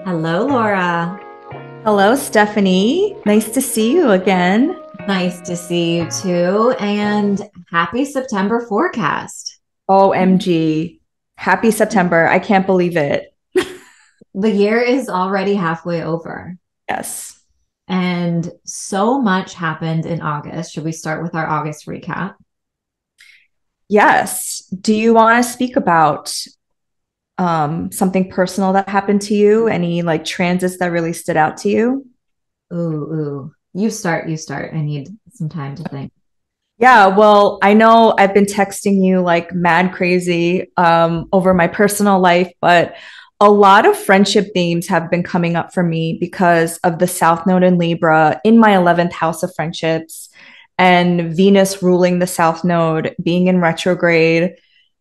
Hello, Laura. Hello, Stephanie. Nice to see you again. Nice to see you too. And happy September forecast. OMG. Happy September. I can't believe it. The year is already halfway over, Yes. and so much happened in August. Should we start with our August recap? Yes. Do you want to speak about something personal that happened to you? Any like transits that really stood out to you? Ooh, ooh. You start, you start. I need some time to think. Yeah, well, I know I've been texting you like mad crazy over my personal life, but a lot of friendship themes have been coming up for me because of the South Node in Libra in my 11th house of friendships and Venus ruling the South Node being in retrograde.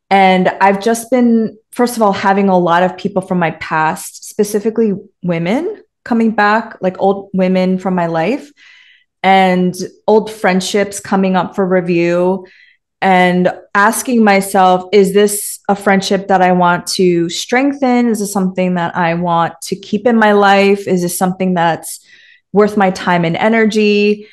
And I've just been, first of all, having a lot of people from my past, specifically women, coming back, like old women from my life and old friendships coming up for review and asking myself, is this a friendship that I want to strengthen? Is this something that I want to keep in my life? Is this something that's worth my time and energy?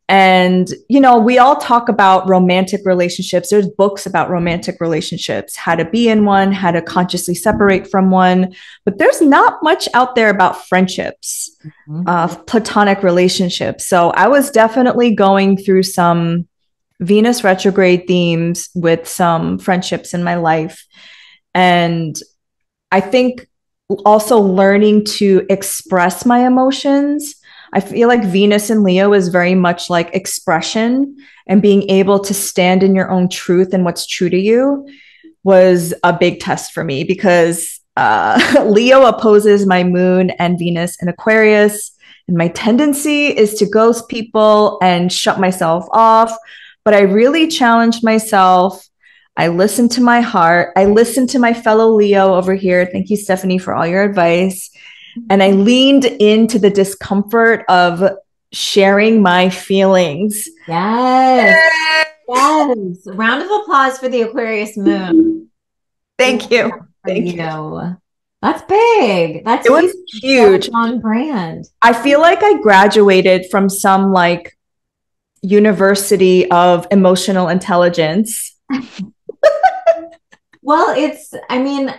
And, we all talk about romantic relationships. There's books about romantic relationships, how to be in one, how to consciously separate from one. But there's not much out there about friendships, Mhm. platonic relationships. So I was definitely going through some Venus retrograde themes with some friendships in my life. And I think also learning to express my emotions. I feel like Venus and Leo is very much like expression and being able to stand in your own truth and what's true to you was a big test for me because Leo opposes my moon and Venus in Aquarius. And my tendency is to ghost people and shut myself off. But I really challenged myself. I listened to my heart. I listened to my fellow Leo over here. Thank you, Stephanie, for all your advice. And I leaned into the discomfort of sharing my feelings. Yes, yes. Round of applause for the Aquarius Moon. Thank Love you. that for Thank you. you. That's big. That's It huge. was So huge. on brand. I feel like I graduated from some like university of emotional intelligence. Well, I mean,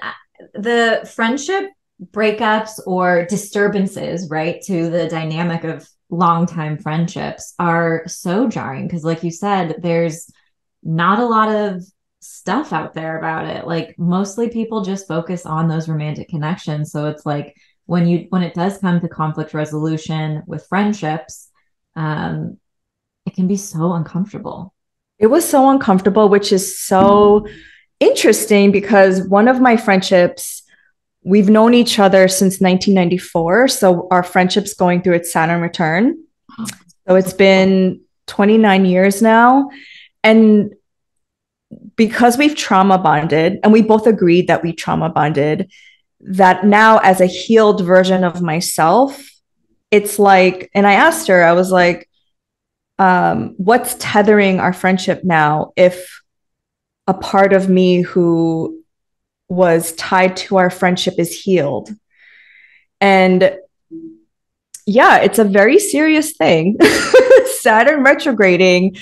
the friendship breakups or disturbances, right, to the dynamic of longtime friendships are so jarring because, like you said, there's not a lot of stuff out there about it. Like, mostly people just focus on those romantic connections. So it's like when it does come to conflict resolution with friendships, um, it can be so uncomfortable. It was so uncomfortable, which is so interesting because one of my friendships, we've known each other since 1994. So our friendship's going through its Saturn return. So it's been 29 years now. And because we've trauma bonded, and we both agreed that we trauma bonded, that now as a healed version of myself, it's like, and I asked her, I was like, what's tethering our friendship now if a part of me who was tied to our friendship is healed? And yeah, it's a very serious thing. Saturn retrograding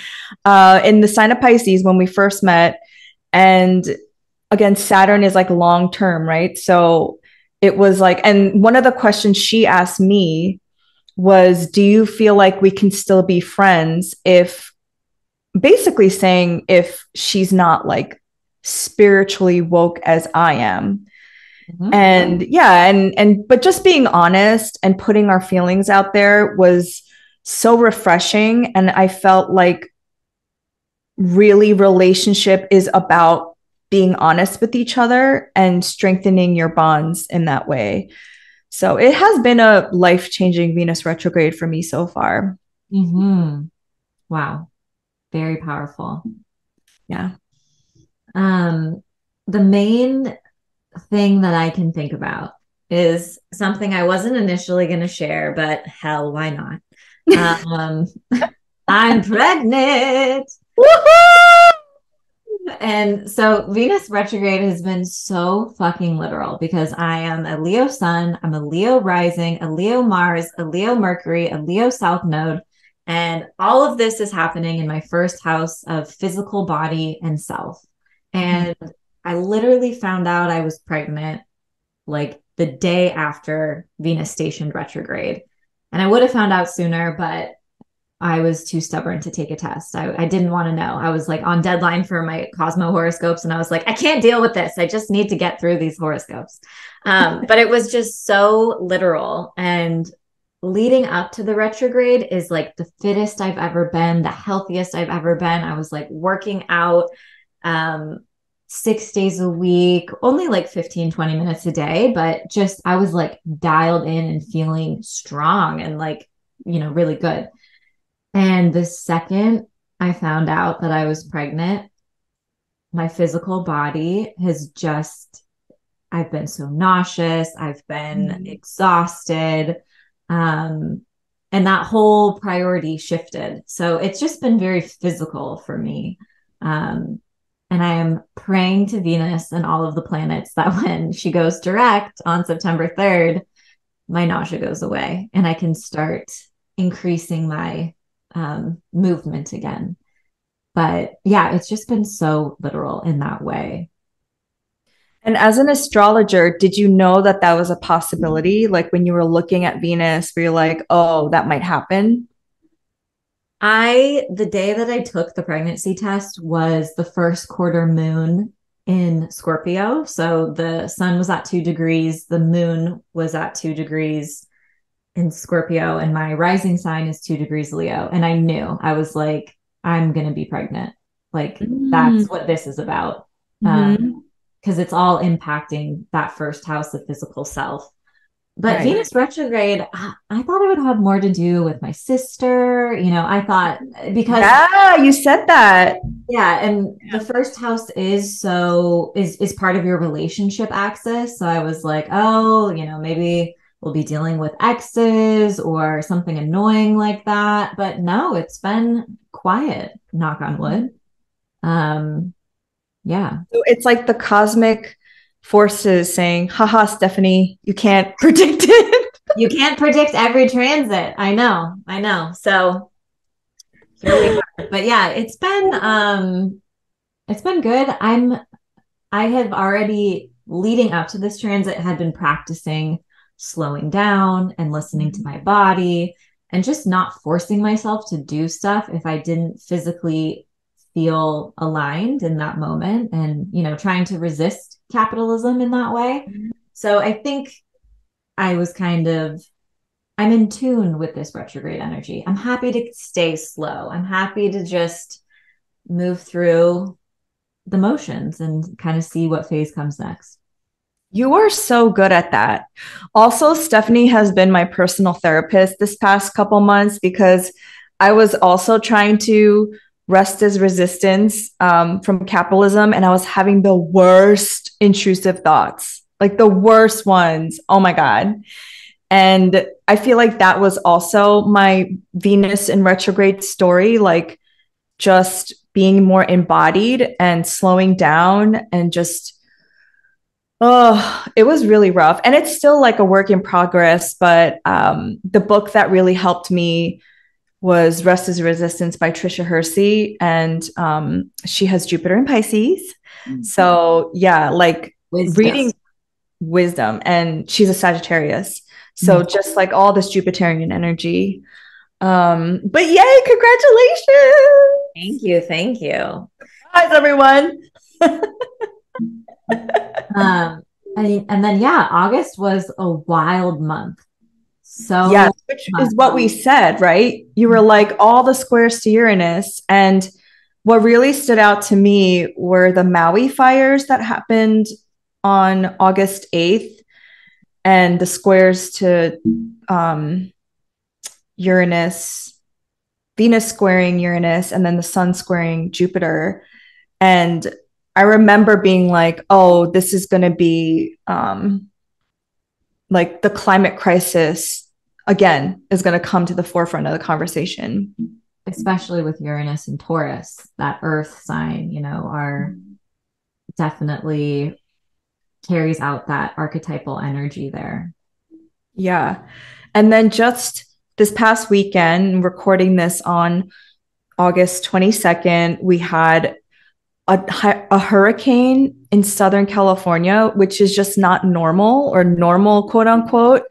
in the sign of Pisces when we first met. And again, Saturn is like long term, right? So it was like, and one of the questions she asked me was, do you feel like we can still be friends if basically saying if she's not like spiritually woke as I am? Mhm. And yeah, and but just being honest and putting our feelings out there was so refreshing. And I felt like really relationship is about being honest with each other and strengthening your bonds in that way. So it has been a life-changing Venus retrograde for me so far. Mhm. Wow, very powerful. Yeah. Um, the main thing that I can think about is something I wasn't initially going to share, but hell, why not? Um, I'm pregnant. Woohoo! And so Venus retrograde has been so fucking literal because I am a Leo sun, I'm a Leo rising, a Leo Mars, a Leo Mercury, a Leo South Node. And all of this is happening in my first house of physical body and self. And I literally found out I was pregnant like the day after Venus stationed retrograde. And I would have found out sooner, but I was too stubborn to take a test. I didn't want to know. I was like on deadline for my Cosmo horoscopes. And I was like, I can't deal with this. I just need to get through these horoscopes. But it was just so literal. And leading up to the retrograde is like the fittest I've ever been, the healthiest I've ever been. I was like working out 6 days a week, only like 15, 20 minutes a day. But just, I was like dialed in and feeling strong and like, really good. And the second I found out that I was pregnant, my physical body has just, I've been so nauseous. I've been exhausted. And that whole priority shifted. So it's just been very physical for me. And I am praying to Venus and all of the planets that when she goes direct on September 3rd, my nausea goes away and I can start increasing my movement again. But yeah, it's just been so literal in that way. And as an astrologer, did you know that that was a possibility? Like when you were looking at Venus, where you're like, oh, that might happen? The day that I took the pregnancy test was the first quarter moon in Scorpio. So the sun was at 2 degrees, the moon was at 2 degrees in Scorpio, and my rising sign is 2 degrees Leo. And I knew, I was like, I'm going to be pregnant. Like, that's what this is about. Because it's all impacting that first house of physical self. But right. Venus retrograde, I thought it would have more to do with my sister. I thought because. Yeah, you said that. Yeah. And the first house is part of your relationship axis. So I was like, oh, maybe we'll be dealing with exes or something annoying like that. But no, it's been quiet, knock on wood. Yeah. So it's like the cosmic forces saying, haha, Stephanie, you can't predict it. You can't predict every transit. I know. So here we are. But yeah, it's been good. I have already, leading up to this transit, had been practicing slowing down and listening to my body and just not forcing myself to do stuff if I didn't physically feel aligned in that moment, and trying to resist capitalism in that way. So I think I'm in tune with this retrograde energy. I'm happy to stay slow. I'm happy to just move through the motions and kind of see what phase comes next. You are so good at that. Also, Stephanie has been my personal therapist this past couple months because I was also trying to rest as resistance from capitalism. And I was having the worst intrusive thoughts, like the worst ones. Oh my God. And I feel like that was also my Venus in retrograde story, like just being more embodied and slowing down and just, oh, it was really rough. And it's still like a work in progress. But the book that really helped me was Rest is Resistance by Trisha Hersey. And she has Jupiter in Pisces. So yeah, like reading wisdom, and she's a Sagittarius. So just like all this Jupiterian energy. But yay, congratulations. Thank you. Hi, everyone. And then August was a wild month. So yeah, which is what we said, right? You were like all the squares to Uranus. And what really stood out to me were the Maui fires that happened on August 8th and the squares to Uranus, Venus squaring Uranus, and then the sun squaring Jupiter. And I remember being like, oh, this is going to be like the climate crisis again is going to come to the forefront of the conversation. Especially with Uranus and Taurus, that earth sign, our definitely carries out that archetypal energy there. Yeah. And then just this past weekend, recording this on August 22nd, we had a hurricane in Southern California, which is just not normal or normal, quote unquote.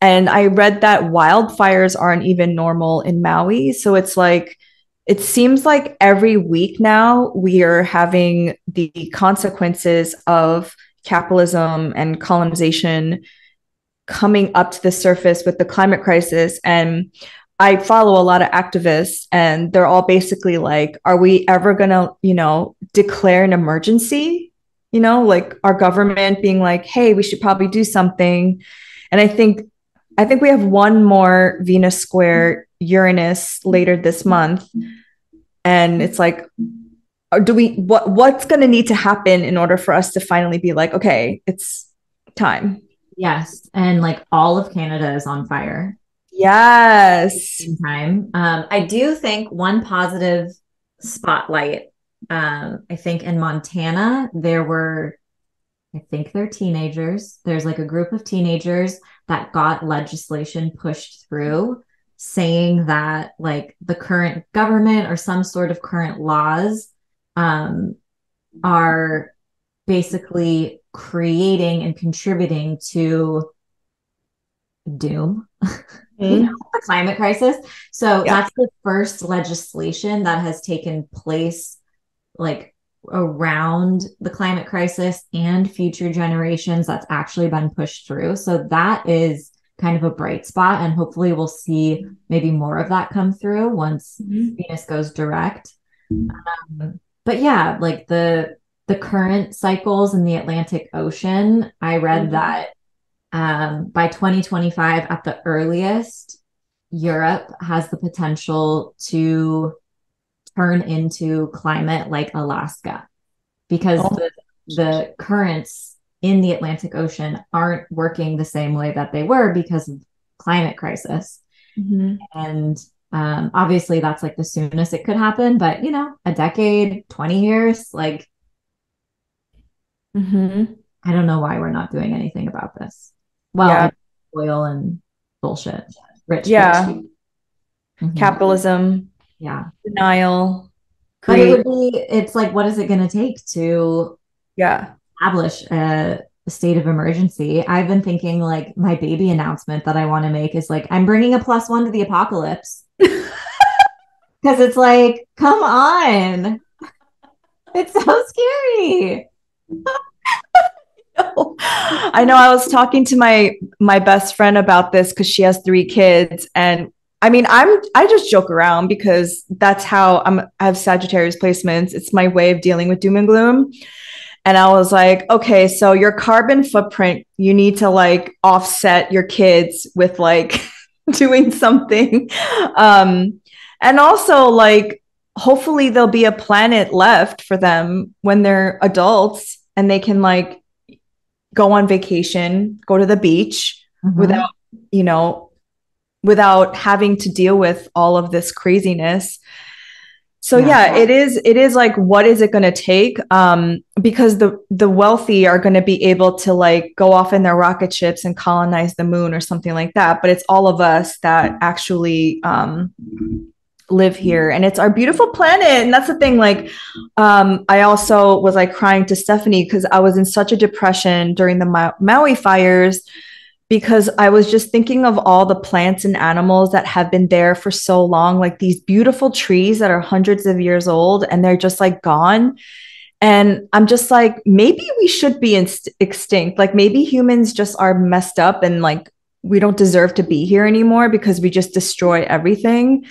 And I read that wildfires aren't even normal in Maui. So it's like, it seems like every week now we are having the consequences of capitalism and colonization coming up to the surface with the climate crisis. And I follow a lot of activists, and they're all basically like, are we ever going to, declare an emergency? Like our government being like, hey, we should probably do something. And I think we have one more Venus square Uranus later this month. And it's like, what's going to need to happen in order for us to finally be like, okay, it's time. Yes. And like all of Canada is on fire. Yes. In time. I do think one positive spotlight. I think in Montana, I think they're teenagers. There's like a group of teenagers that got legislation pushed through saying that like the current government or some sort of current laws are basically creating and contributing to doom, the climate crisis. So that's the first legislation that has taken place like around the climate crisis and future generations that's actually been pushed through. So that is kind of a bright spot. And hopefully we'll see maybe more of that come through once Venus goes direct. But yeah, like the current cycles in the Atlantic Ocean, I read that by 2025 at the earliest, Europe has the potential to turn into climate like Alaska because the currents in the Atlantic Ocean aren't working the same way that they were because of climate crisis. And obviously that's like the soonest it could happen, but a decade, 20 years, like I don't know why we're not doing anything about this. Well, oil and bullshit. Rich. Capitalism. Yeah. Denial. But it's like, what is it going to take to establish a state of emergency? I've been thinking like my baby announcement that I want to make is like, I'm bringing a +1 to the apocalypse. Because it's like, come on. It's so scary. I know. I was talking to my best friend about this because she has 3 kids, and I mean, I just joke around because that's how I have Sagittarius placements. It's my way of dealing with doom and gloom. And I was like, okay, so your carbon footprint, you need to like offset your kids with like doing something. And also like, hopefully there'll be a planet left for them when they're adults and they can like go on vacation, go to the beach without having to deal with all of this craziness. So it is like, what is it going to take? Because the wealthy are going to be able to like go off in their rocket ships and colonize the moon or something like that. But it's all of us that actually live here, and it's our beautiful planet. And that's the thing. Like, I also was like crying to Stephanie because I was in such a depression during the Maui fires, because I was just thinking of all the plants and animals that have been there for so long, like these beautiful trees that are hundreds of years old, and they're just like gone. And I'm just like, maybe we should be extinct. Like maybe humans just are messed up and like we don't deserve to be here anymore because we just destroy everything.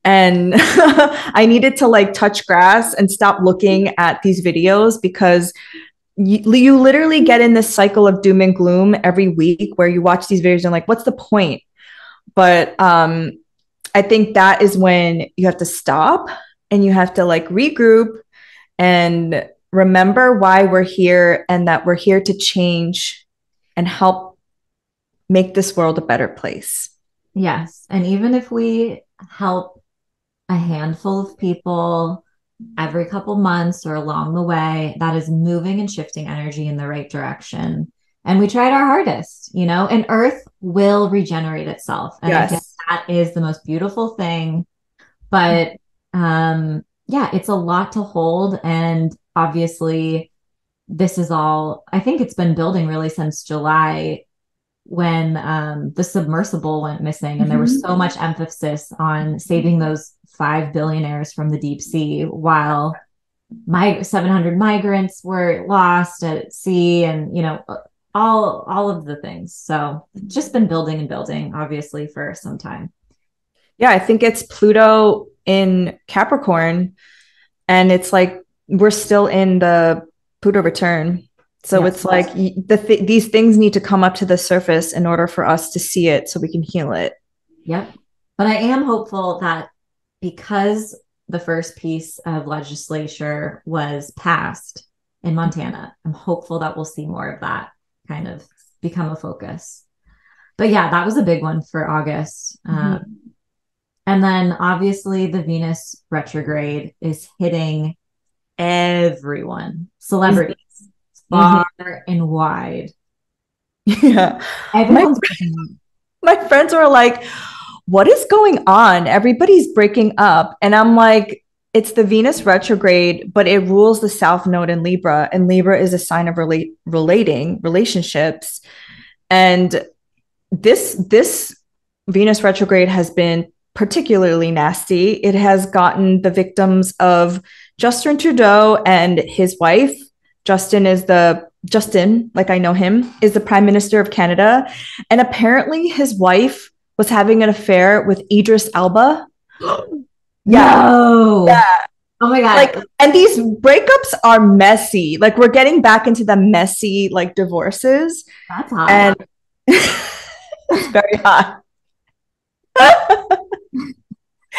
And I needed to like touch grass and stop looking at these videos because you literally get in this cycle of doom and gloom every week where you watch these videos and like, what's the point? But I think that is when you have to stop and you have to like regroup and remember why we're here, and that we're here to change and help make this world a better place. Yes. And even if we help a handful of people every couple months or along the way that is moving and shifting energy in the right direction. And we tried our hardest, and Earth will regenerate itself. And I think Yes. that is the most beautiful thing. But yeah, it's a lot to hold. And obviously, this is all, I think it's been building really since July when the submersible went missing, and there was so much emphasis on saving those 5 billionaires from the deep sea, while 700 migrants were lost at sea, and all of the things. So it's just been building and building, obviously, for some time. Yeah, I think it's Pluto in Capricorn, and it's like we're still in the Pluto return. So Yes. it's like these things need to come up to the surface in order for us to see it so we can heal it. Yep. But I am hopeful that because the first piece of legislature was passed in Montana, I'm hopeful that we'll see more of that kind of become a focus. But yeah, that was a big one for August. And then obviously the Venus retrograde is hitting everyone, celebrities, far and wide. Yeah. Everyone's my friends were like, what is going on? Everybody's breaking up. And I'm like, it's the Venus retrograde, but it rules the South Node in Libra. And Libra is a sign of relationships. And this Venus retrograde has been particularly nasty. It has gotten the victims of Justin Trudeau and his wife. Justin, like I know him, is the Prime Minister of Canada. And apparently his wife was having an affair with Idris Elba. Yeah. No. Yeah. Oh my God. Like, and these breakups are messy. Like, we're getting back into the messy, like, divorces. That's hot. And it's very hot.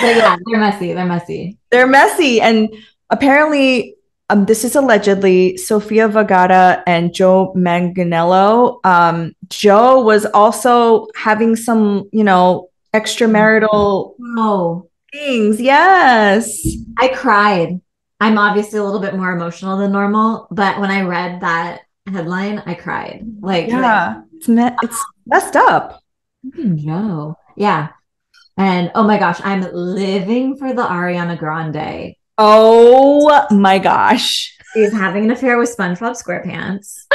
But yeah, they're messy. They're messy. And apparently, this is allegedly Sofia Vergara and Joe Manganiello. Joe was also having some, extramarital things. Yes. I cried. I'm obviously a little bit more emotional than normal, but when I read that headline, I cried. It's messed up. Joe. Yeah. And oh my gosh, I'm living for the Ariana Grande. Oh my gosh. She's having an affair with SpongeBob SquarePants.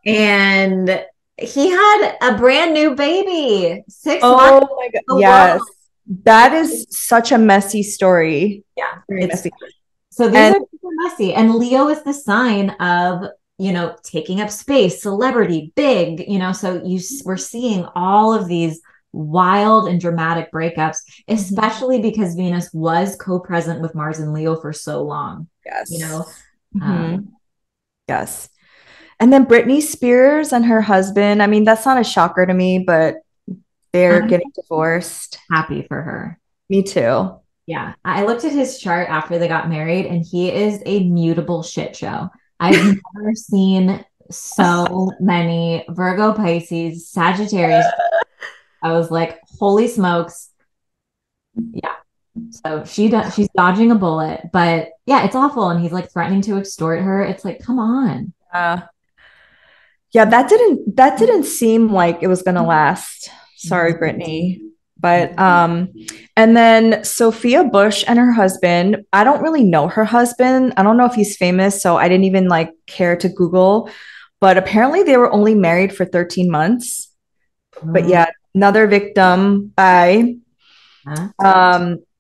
And he had a brand new baby. 6 months. Oh my God. Yes. That is such a messy story. Yeah. Very messy. So these are super messy. And Leo is the sign of, taking up space, celebrity, big, so we're seeing all of these wild and dramatic breakups, especially because Venus was co-present with Mars and Leo for so long. Yes. Yes. And then Britney Spears and her husband, I mean, that's not a shocker to me, but they're getting divorced. Happy for her. Me too. Yeah. I looked at his chart after they got married, and he is a mutable shit show. I've never seen so many Virgo, Pisces, Sagittarius. I was like, holy smokes. Yeah. So she's dodging a bullet, but yeah, it's awful. And he's like threatening to extort her. It's like, come on. Yeah, that didn't seem like it was gonna last. Sorry, Brittany. But and then Sophia Bush and her husband, I don't really know her husband. I don't know if he's famous, so I didn't even like care to Google. But apparently they were only married for 13 months. But yeah, another victim by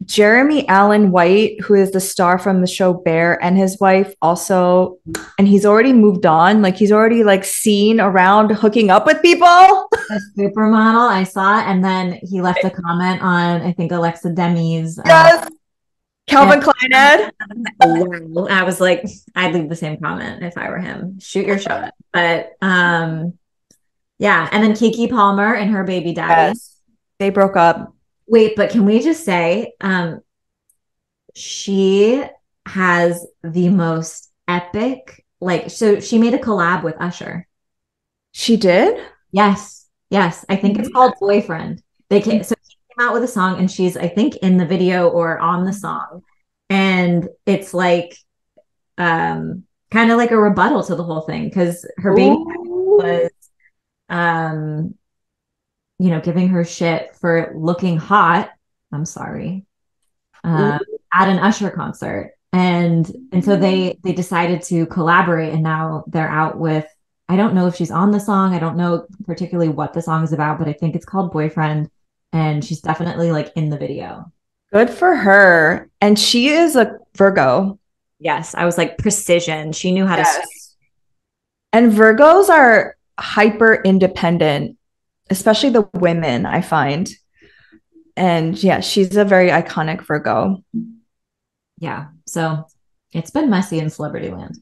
Jeremy Allen White, who is the star from the show Bear, and his wife also, and he's already moved on. Like, he's already like seen around hooking up with people. A supermodel, I saw, and then he left a comment on, I think, Alexa Demi's. Calvin Klein ad. I was like, I'd leave the same comment if I were him. Shoot your shot. But yeah, and then Kiki Palmer and her baby daddy. Yes. They broke up. Wait, but can we just say, she has the most epic, so she made a collab with Usher. She did? Yes. I think it's called Boyfriend. So she came out with a song, and she's, I think, in the video or on the song. And it's like kind of like a rebuttal to the whole thing, because her baby was giving her shit for looking hot. I'm sorry. At an Usher concert. And so they decided to collaborate, and now they're out with, I don't know if she's on the song. I don't know particularly what the song is about, but I think it's called Boyfriend, and she's definitely like in the video. Good for her. And she is a Virgo. Yes, I was like precision. She knew how to swim. And Virgos are hyper independent, especially the women, I find. And yeah, she's a very iconic Virgo. Yeah. So it's been messy in celebrity land.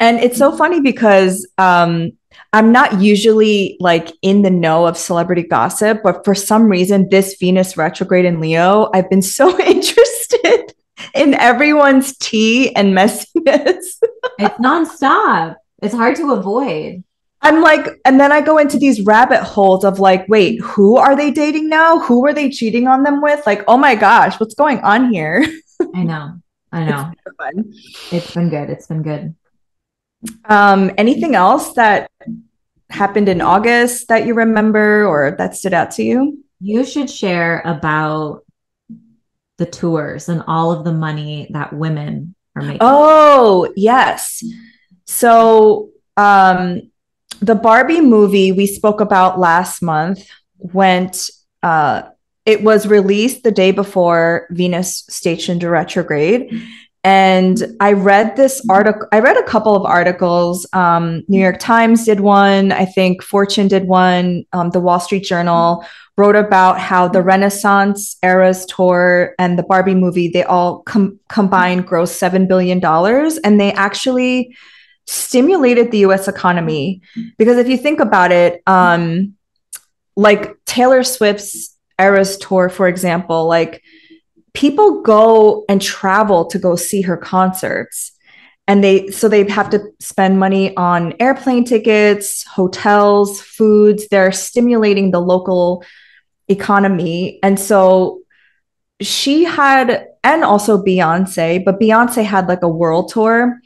And it's so funny because I'm not usually like in the know of celebrity gossip, but for some reason, this Venus retrograde in Leo, I've been so interested in everyone's tea and messiness. It's nonstop. It's hard to avoid. I'm like, and then I go into these rabbit holes of like, wait, who are they dating now? Who were they cheating on them with? Like, oh my gosh, what's going on here? I know. It's been good. It's been good. Anything else that happened in August that you remember or that stood out to you? You should share about the tours and all of the money that women are making. Oh, yes. So, the Barbie movie we spoke about last month it was released the day before Venus stationed a retrograde. And I read a couple of articles. New York Times did one. I think Fortune did one. The Wall Street Journal wrote about how the Renaissance Eras tour and the Barbie movie, they all combined gross $7 billion. And they actually stimulated the US economy. Because if you think about it, like Taylor Swift's Eras tour, for example, like people go and travel to go see her concerts. And they have to spend money on airplane tickets, hotels, foods. They're stimulating the local economy. And so she had, and also Beyonce, but Beyonce had like a world tour.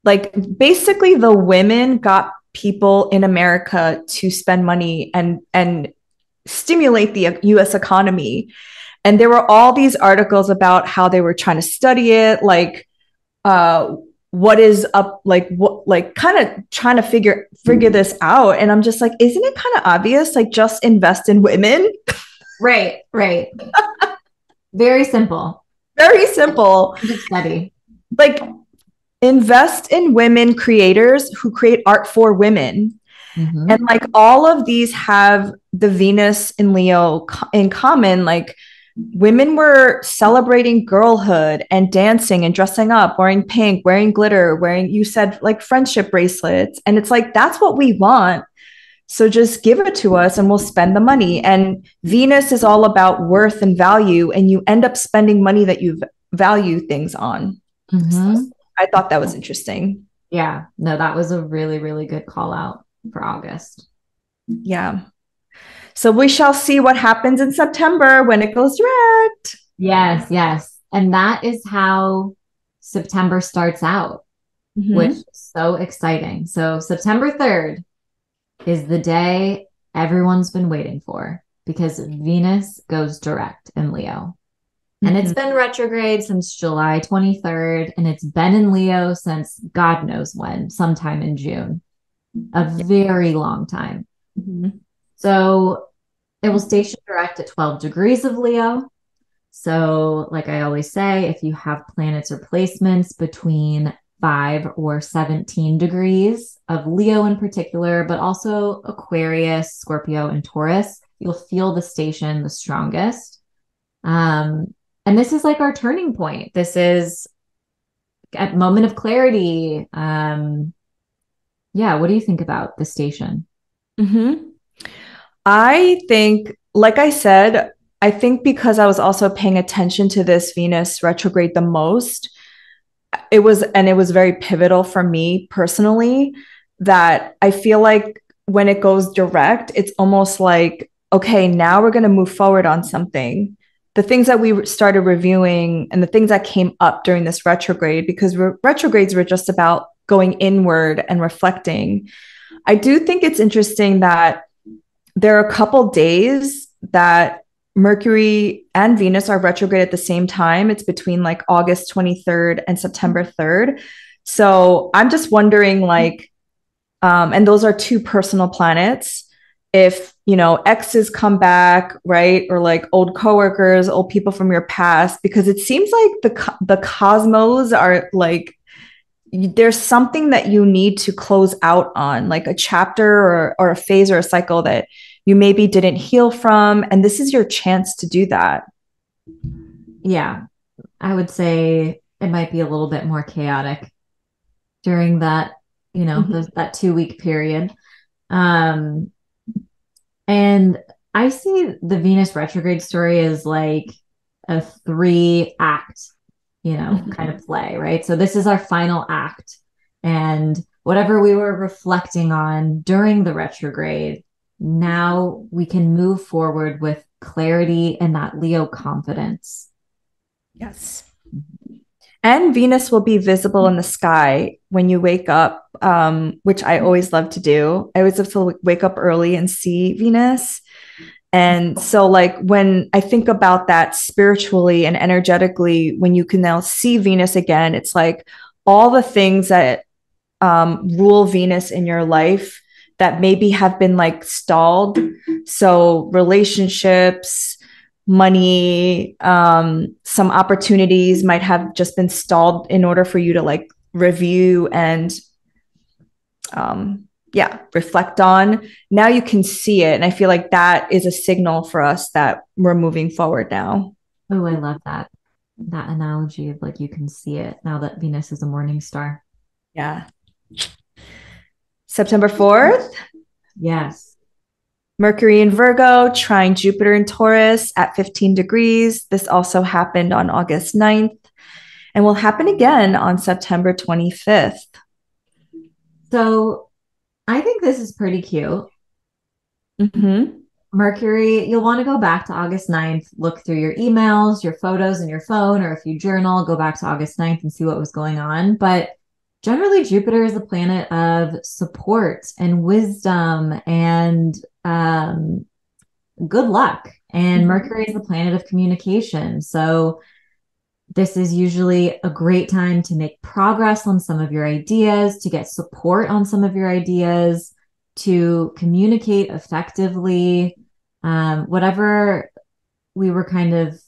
Like basically the women got people in America to spend money and stimulate the US economy. And there were all these articles about how they were trying to study it, like what is up, like what, like kind of trying to figure this out. And I'm just like, isn't it kind of obvious? Like just invest in women. Right. Very simple. Very simple. Study. Like invest in women creators who create art for women. Mm-hmm. And like all of these have the Venus in Leo in common. Like women were celebrating girlhood and dancing and dressing up, wearing pink, wearing glitter, you said like friendship bracelets. And it's like, that's what we want. So just give it to us and we'll spend the money. And Venus is all about worth and value. And you end up spending money that you value things on. Mm-hmm. So I thought that was interesting. Yeah, no, that was a really, really good call out for August. Yeah. So we shall see what happens in September when it goes direct. Yes. And that is how September starts out, which is so exciting. So September 3rd is the day everyone's been waiting for, because Venus goes direct in Leo. And it's been retrograde since July 23rd, and it's been in Leo since God knows when, sometime in June. A very long time. Mm-hmm. So it will station direct at 12 degrees of Leo. So like I always say, if you have planets or placements between 5 or 17 degrees of Leo in particular, but also Aquarius, Scorpio, and Taurus, you'll feel the station the strongest. And this is like our turning point. This is a moment of clarity. What do you think about the station? Mm-hmm. I think, like I said, I think because I was also paying attention to this Venus retrograde the most, it was very pivotal for me personally, that I feel like when it goes direct, it's almost like, okay, now we're going to move forward on something. the things that we started reviewing and the things that came up during this retrograde, because retrogrades were just about going inward and reflecting. I do think it's interesting that there are a couple days that Mercury and Venus are retrograde at the same time. It's between like August 23rd and September 3rd. So I'm just wondering, like, and those are two personal planets. If, you know, exes come back, right? Or like old coworkers, old people from your past, because it seems like the cosmos are like, there's something that you need to close out on, like a chapter or a phase or a cycle that you maybe didn't heal from. And this is your chance to do that. Yeah. I would say it might be a little bit more chaotic during that, you know, that 2-week period. And I see the Venus retrograde story as like a 3-act, you know, kind of play, right? So this is our final act. And whatever we were reflecting on during the retrograde, now we can move forward with clarity and that Leo confidence. Yes. And Venus will be visible in the sky when you wake up, which I always love to do. I always love to wake up early and see Venus. And so, like, when I think about that spiritually and energetically, when you can now see Venus again, it's like all the things that rule Venus in your life that maybe have been like stalled. So relationships, money, some opportunities might have just been stalled in order for you to like review and reflect on. Now you can see it. And I feel like that is a signal for us that we're moving forward now. Oh, I love that analogy of like you can see it now that Venus is a morning star. Yeah. September 4th. Yes. Mercury in Virgo, trine Jupiter in Taurus at 15 degrees. This also happened on August 9th and will happen again on September 25th. So I think this is pretty cute. Mm-hmm. Mercury, you'll want to go back to August 9th, look through your emails, your photos in your phone, or if you journal, go back to August 9th and see what was going on. But generally, Jupiter is a planet of support and wisdom and good luck. And Mercury is the planet of communication. So this is usually a great time to make progress on some of your ideas, to get support on some of your ideas, to communicate effectively. Whatever we were kind of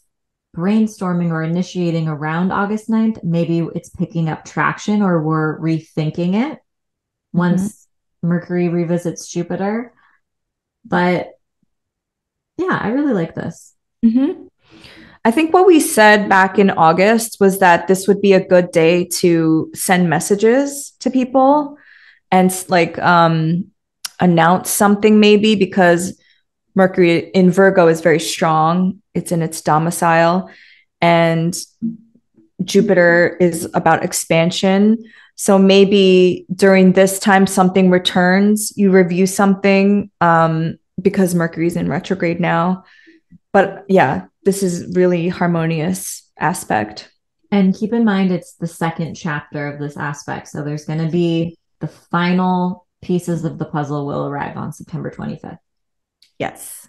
brainstorming or initiating around August 9th, maybe it's picking up traction or we're rethinking it once Mercury revisits Jupiter. But yeah, I really like this. I think what we said back in August was that this would be a good day to send messages to people and like announce something maybe, because Mercury in Virgo is very strong. It's in its domicile, and Jupiter is about expansion. So maybe during this time, something returns, you review something because Mercury's in retrograde now. But yeah, this is really harmonious aspect. And keep in mind, it's the second chapter of this aspect. So there's going to be the final pieces of the puzzle will arrive on September 25th. Yes.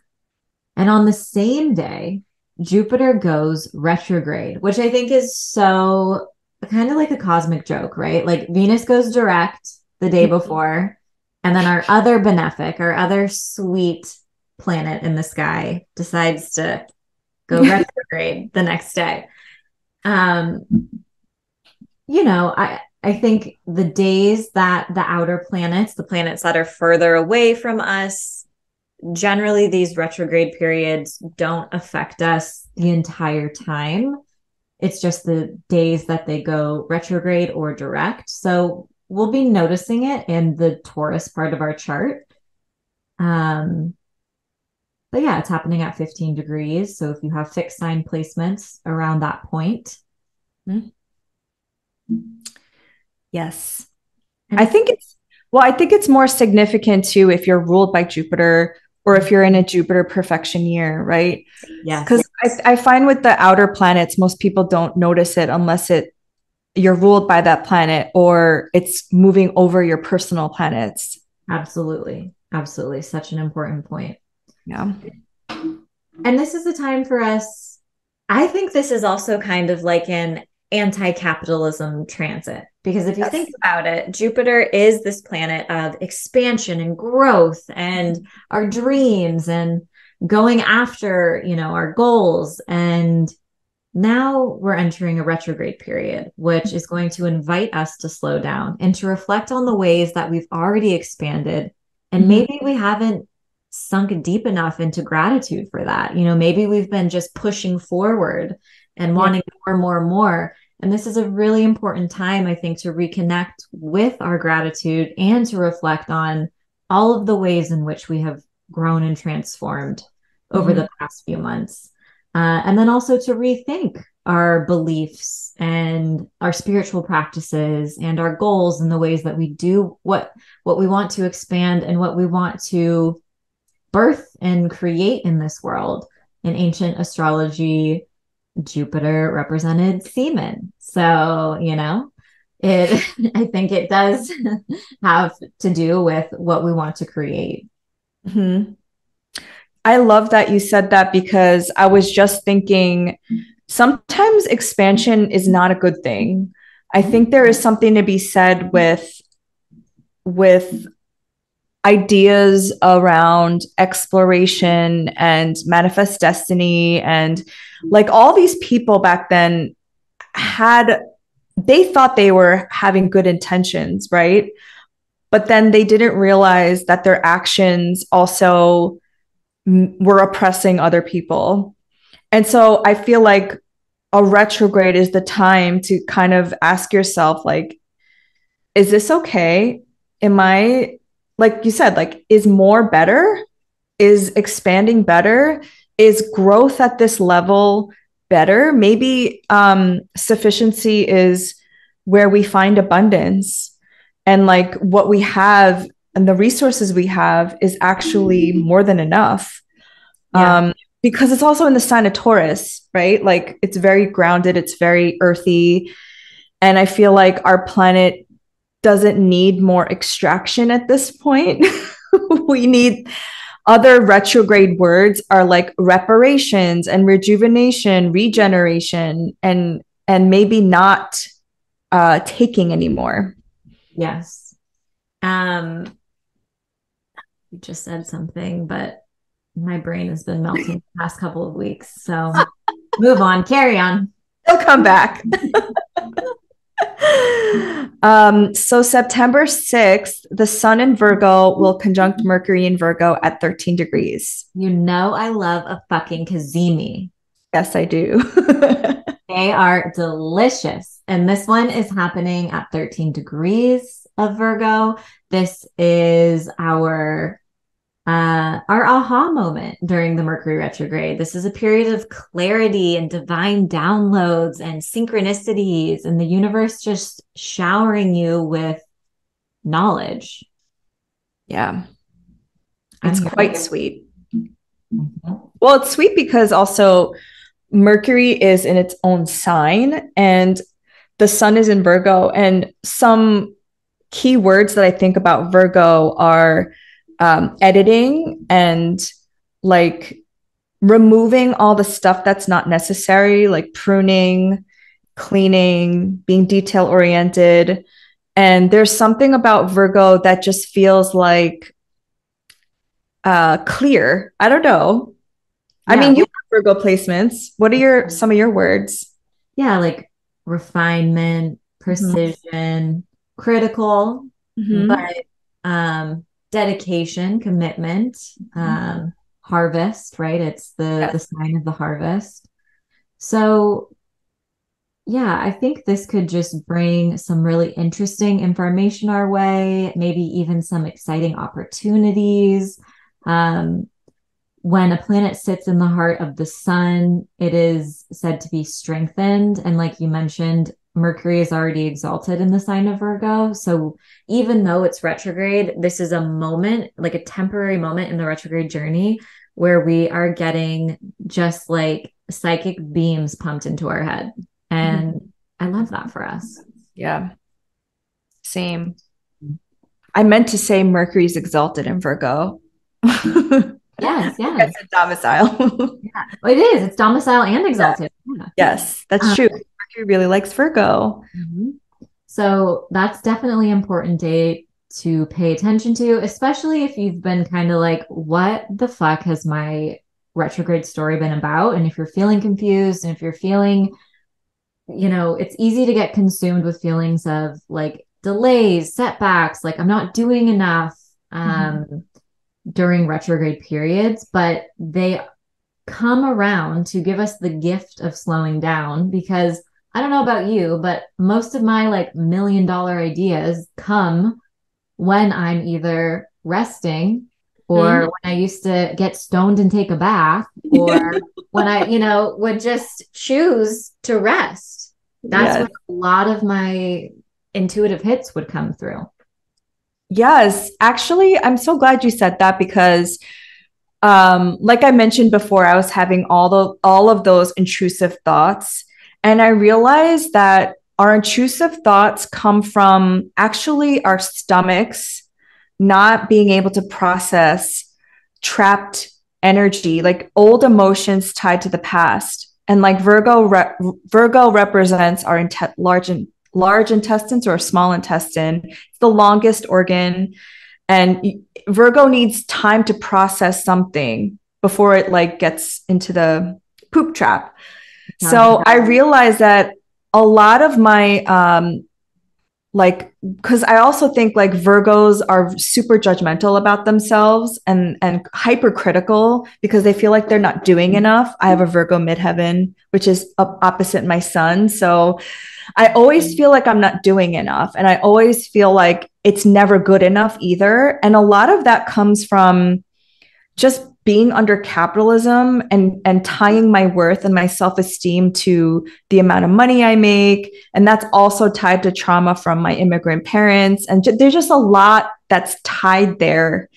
And on the same day, Jupiter goes retrograde, which I think is so kind of like a cosmic joke, right? Like Venus goes direct the day before, and then our other benefic, our other sweet planet in the sky decides to go retrograde the next day. You know, I think the days that the outer planets, the planets that are further away from us, generally these retrograde periods don't affect us the entire time. It's just the days that they go retrograde or direct. So we'll be noticing it in the Taurus part of our chart. But yeah, it's happening at 15 degrees. So if you have fixed sign placements around that point. Yes. I think it's more significant too if you're ruled by Jupiter or if you're in a Jupiter perfection year, right? Yes. Because I find with the outer planets, most people don't notice it unless you're ruled by that planet or it's moving over your personal planets. Absolutely. Absolutely. Such an important point. Yeah. And this is the time for us. I think this is also kind of like an anti-capitalism transit, because if you think about it, Jupiter is this planet of expansion and growth and our dreams and going after, our goals. And now we're entering a retrograde period, which is going to invite us to slow down and to reflect on the ways that we've already expanded. And maybe we haven't sunk deep enough into gratitude for that. Maybe we've been just pushing forward and wanting more. And this is a really important time, I think, to reconnect with our gratitude and to reflect on all of the ways in which we have grown and transformed over the past few months. And then also to rethink our beliefs and our spiritual practices and our goals and the ways that we do what we want to expand and what we want to birth and create in this world. In ancient astrology, Jupiter represented semen. So, I think it does have to do with what we want to create. I love that you said that, because I was just thinking sometimes expansion is not a good thing. I think there is something to be said with ideas around exploration and manifest destiny, and like all these people back then they thought they were having good intentions, right? But then they didn't realize that their actions also were oppressing other people. And so I feel like a retrograde is the time to kind of ask yourself, like, is this okay? Am I, like you said, like, is more better? Is expanding better? Is growth at this level better? Maybe sufficiency is where we find abundance, and like what we have and the resources we have is actually more than enough. Because it's also in the sign of Taurus, right? Like it's very grounded, it's very earthy. And I feel like our planet doesn't need more extraction at this point. We need other retrograde words are like reparations and rejuvenation, regeneration, and maybe not taking anymore. Yes. You just said something, but my brain has been melting the past couple of weeks. So move on, carry on. They'll come back. So September 6th, the sun in Virgo will conjunct Mercury in Virgo at 13 degrees. I love a fucking Kazemi. Yes, I do. They are delicious. And this one is happening at 13 degrees of Virgo. This is our aha moment during the Mercury retrograde. This is a period of clarity and divine downloads and synchronicities, and the universe just showering you with knowledge. Yeah. It's quite sweet. Well, it's sweet because also Mercury is in its own sign and the sun is in Virgo. And some key words that I think about Virgo are editing and like removing all the stuff that's not necessary, like pruning, cleaning, being detail oriented. And there's something about Virgo that just feels like clear. I don't know. Yeah. I mean, you have Virgo placements. What are some of your words? Yeah, like refinement, precision, critical, but dedication, commitment, harvest, right? It's the sign of the harvest. So yeah, I think this could just bring some really interesting information our way, maybe even some exciting opportunities. When a planet sits in the heart of the sun, it is said to be strengthened. And like you mentioned, Mercury is already exalted in the sign of Virgo. So even though it's retrograde, this is a moment, like a temporary moment in the retrograde journey where we are getting just like psychic beams pumped into our head. And I love that for us. Yeah. Same. I meant to say Mercury's exalted in Virgo. Yes, yes. It's a domicile. Yeah. It is. It's domicile and exalted. Yeah. Yes, that's true. Mercury really likes Virgo. So that's definitely an important date to pay attention to, especially if you've been kind of like, what the fuck has my retrograde story been about? And if you're feeling confused and if you're feeling, it's easy to get consumed with feelings of like delays, setbacks, like I'm not doing enough during retrograde periods, but they come around to give us the gift of slowing down, because I don't know about you, but most of my like $1 million ideas come when I'm either resting or when I used to get stoned and take a bath, or when I, would just choose to rest. That's when a lot of my intuitive hits would come through. Yes, actually, I'm so glad you said that because like I mentioned before, I was having all of those intrusive thoughts. And I realized that our intrusive thoughts come from actually our stomachs not being able to process trapped energy, like old emotions tied to the past. And like Virgo represents our large intestines or small intestine. It's the longest organ. And Virgo needs time to process something before it like gets into the poop trap. So I realized that a lot of my, because I also think like Virgos are super judgmental about themselves and hypercritical because they feel like they're not doing enough. I have a Virgo midheaven, which is opposite my sun. So I always feel like I'm not doing enough. And I always feel like it's never good enough either. And a lot of that comes from just being under capitalism and tying my worth and my self-esteem to the amount of money I make. And that's also tied to trauma from my immigrant parents. And there's just a lot that's tied there.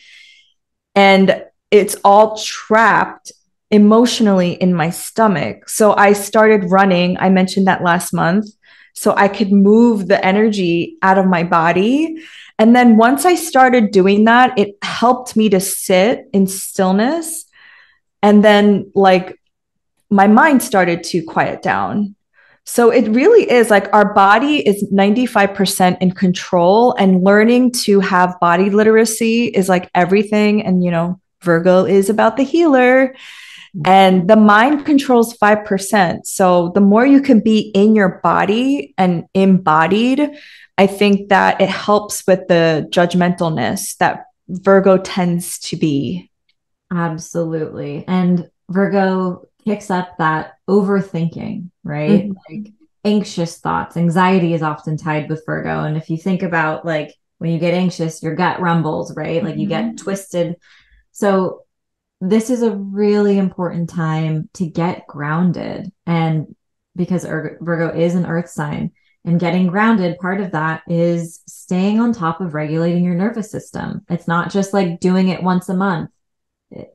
And it's all trapped emotionally in my stomach. So I started running. I mentioned that last month. So I could move the energy out of my body. And then once I started doing that, it helped me to sit in stillness. And then like my mind started to quiet down. So it really is like our body is 95% in control, and learning to have body literacy is like everything. And, Virgo is about the healer. And the mind controls 5%. So the more you can be in your body and embodied, I think that it helps with the judgmentalness that Virgo tends to be. Absolutely. And Virgo kicks up that overthinking, right? Like anxious thoughts. Anxiety is often tied with Virgo. And if you think about like when you get anxious, your gut rumbles, right? Like you get twisted. So this is a really important time to get grounded. And because Virgo is an earth sign, and getting grounded, part of that is staying on top of regulating your nervous system. It's not just like doing it once a month.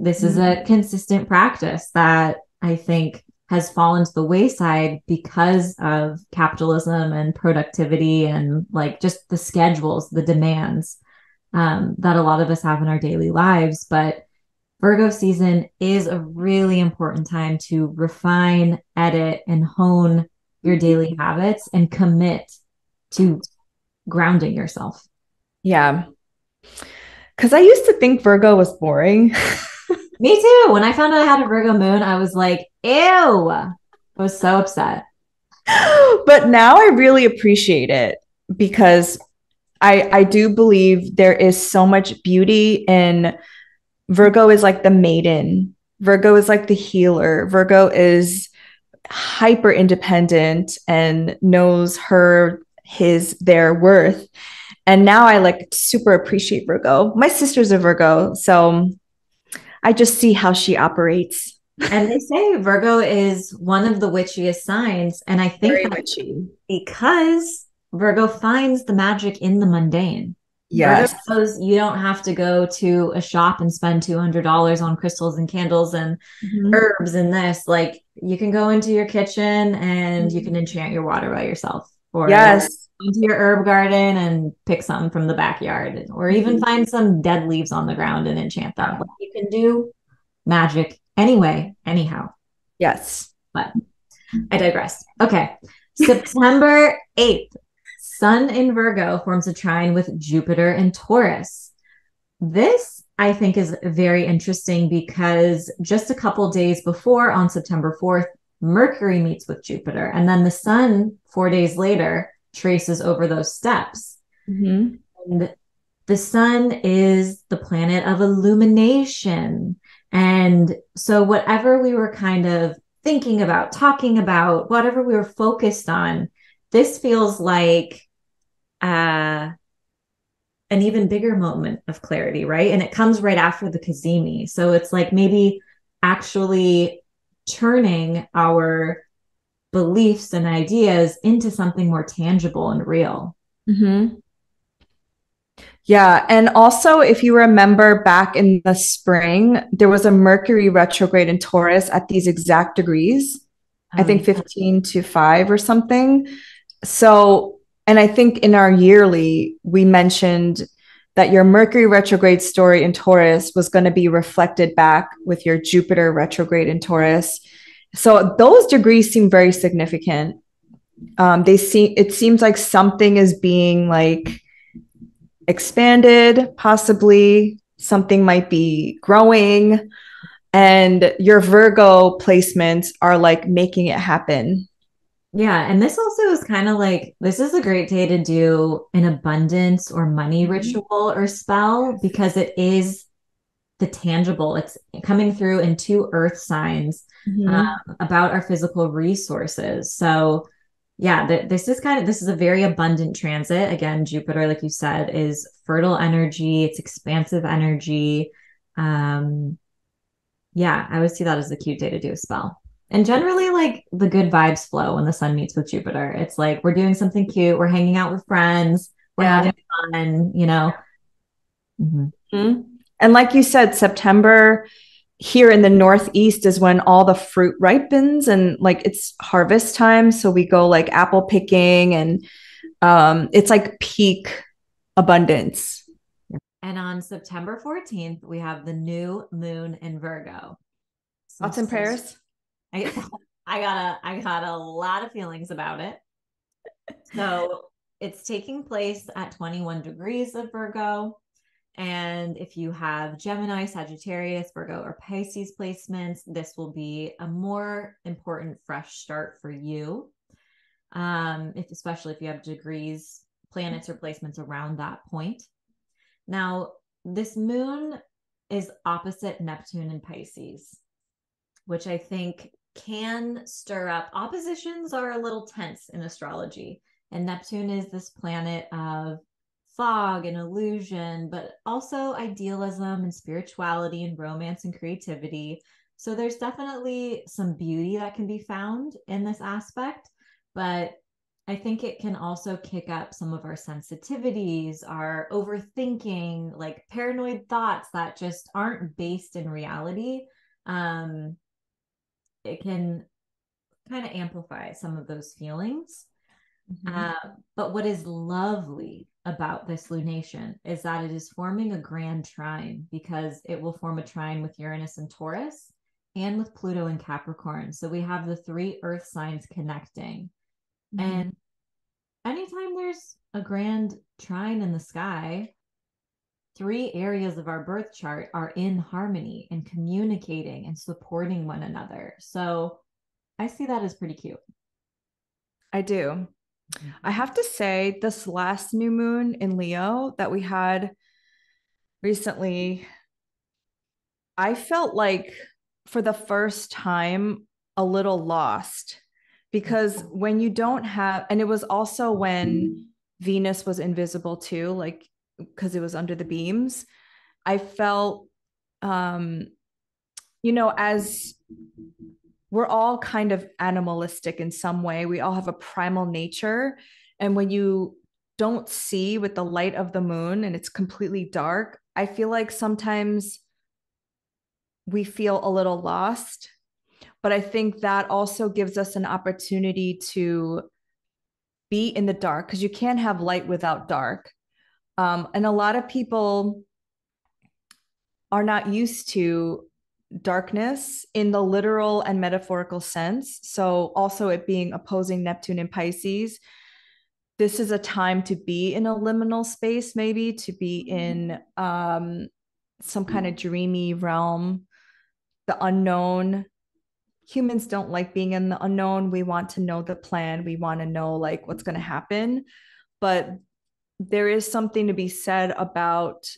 This is a consistent practice that I think has fallen to the wayside because of capitalism and productivity and like just the schedules, the demands that a lot of us have in our daily lives. But Virgo season is a really important time to refine, edit, and hone your daily habits and commit to grounding yourself. Yeah. Because I used to think Virgo was boring. Me too. When I found out I had a Virgo moon, I was like, ew. I was so upset. But now I really appreciate it because I do believe there is so much beauty in Virgo is like the maiden. Virgo is like the healer. Virgo is hyper independent and knows their worth. And now I like super appreciate Virgo. My sister's a Virgo, so I just see how she operates. And they say Virgo is one of the witchiest signs. And I think Very that's witchy. because Virgo finds the magic in the mundane. Virgo Yes. knows you don't have to go to a shop and spend $200 on crystals and candles and Mhm. herbs and this. Like you can go into your kitchen and you can Mhm. enchant your water by yourself, or Yes. into your herb garden and pick some from the backyard, or even Mhm. find some dead leaves on the ground and enchant them. Like you can do magic anyway, anyhow. Yes. But I digress. Okay. September 8th, Sun in Virgo forms a trine with Jupiter in Taurus. This, I think, is very interesting because just a couple days before, on September 4th, Mercury meets with Jupiter, and then the Sun, 4 days later, traces over those steps. Mhm. And the Sun is the planet of illumination. And so, whatever we were kind of thinking about, talking about, whatever we were focused on, this feels like uh, an even bigger moment of clarity, right? And it comes right after the Kazemi. So it's like maybe actually turning our beliefs and ideas into something more tangible and real. Mhm. Yeah. And also, if you remember back in the spring, there was a Mercury retrograde in Taurus at these exact degrees, I Oh, think yeah. 15 to 5 or something. So, and I think in our yearly, we mentioned that your Mercury retrograde story in Taurus was going to be reflected back with your Jupiter retrograde in Taurus. So those degrees seem very significant. It seems like something is being like expanded, possibly something might be growing, and your Virgo placements are like making it happen. Yeah. And this also is kind of like this is a great day to do an abundance or money Mhm. ritual or spell because it is the tangible. It's coming through in two earth signs Mhm. about our physical resources. So, yeah, this is a very abundant transit. Again, Jupiter, like you said, is fertile energy, it's expansive energy. Um, yeah, I would see that as a cute day to do a spell. And generally, like the good vibes flow when the sun meets with Jupiter. It's like we're doing something cute, we're hanging out with friends, we're Yeah. having fun, you know. Mhm. Mhm. And like you said, September here in the Northeast is when all the fruit ripens and like it's harvest time. So we go like apple picking and it's like peak abundance. And on September 14th, we have the new moon in Virgo. Some Thoughts and prayers? I, I got a lot of feelings about it. So it's taking place at 21 degrees of Virgo. And if you have Gemini, Sagittarius, Virgo, or Pisces placements, this will be a more important fresh start for you. Especially if you have degrees, planets, or placements around that point. Now, this moon is opposite Neptune in Pisces, which I think can stir up oppositions are a little tense in astrology. And Neptune is this planet of fog and illusion, but also idealism and spirituality and romance and creativity. So there's definitely some beauty that can be found in this aspect, but I think it can also kick up some of our sensitivities, our overthinking, like paranoid thoughts that just aren't based in reality. Um, it can kind of amplify some of those feelings. Mhm. Uh, but what is lovely about this lunation is that it is forming a grand trine because it will form a trine with Uranus and Taurus and with Pluto and Capricorn. So we have the three earth signs connecting. Mhm. And anytime there's a grand trine in the sky, three areas of our birth chart are in harmony and communicating and supporting one another. So I see that as pretty cute. I do. I have to say, this last new moon in Leo that we had recently, I felt like for the first time a little lost because when you don't have, and it was also when Venus was invisible too, like because it was under the beams. I felt, um, as we're all kind of animalistic in some way, we all have a primal nature. And when you don't see with the light of the moon and it's completely dark, I feel like sometimes we feel a little lost. But I think that also gives us an opportunity to be in the dark because you can't have light without dark. And a lot of people are not used to darkness in the literal and metaphorical sense. So, also it being opposing Neptune and Pisces, this is a time to be in a liminal space, maybe to be in some kind of dreamy realm, the unknown. Humans don't like being in the unknown. We want to know the plan. We want to know like what's going to happen. But there is something to be said about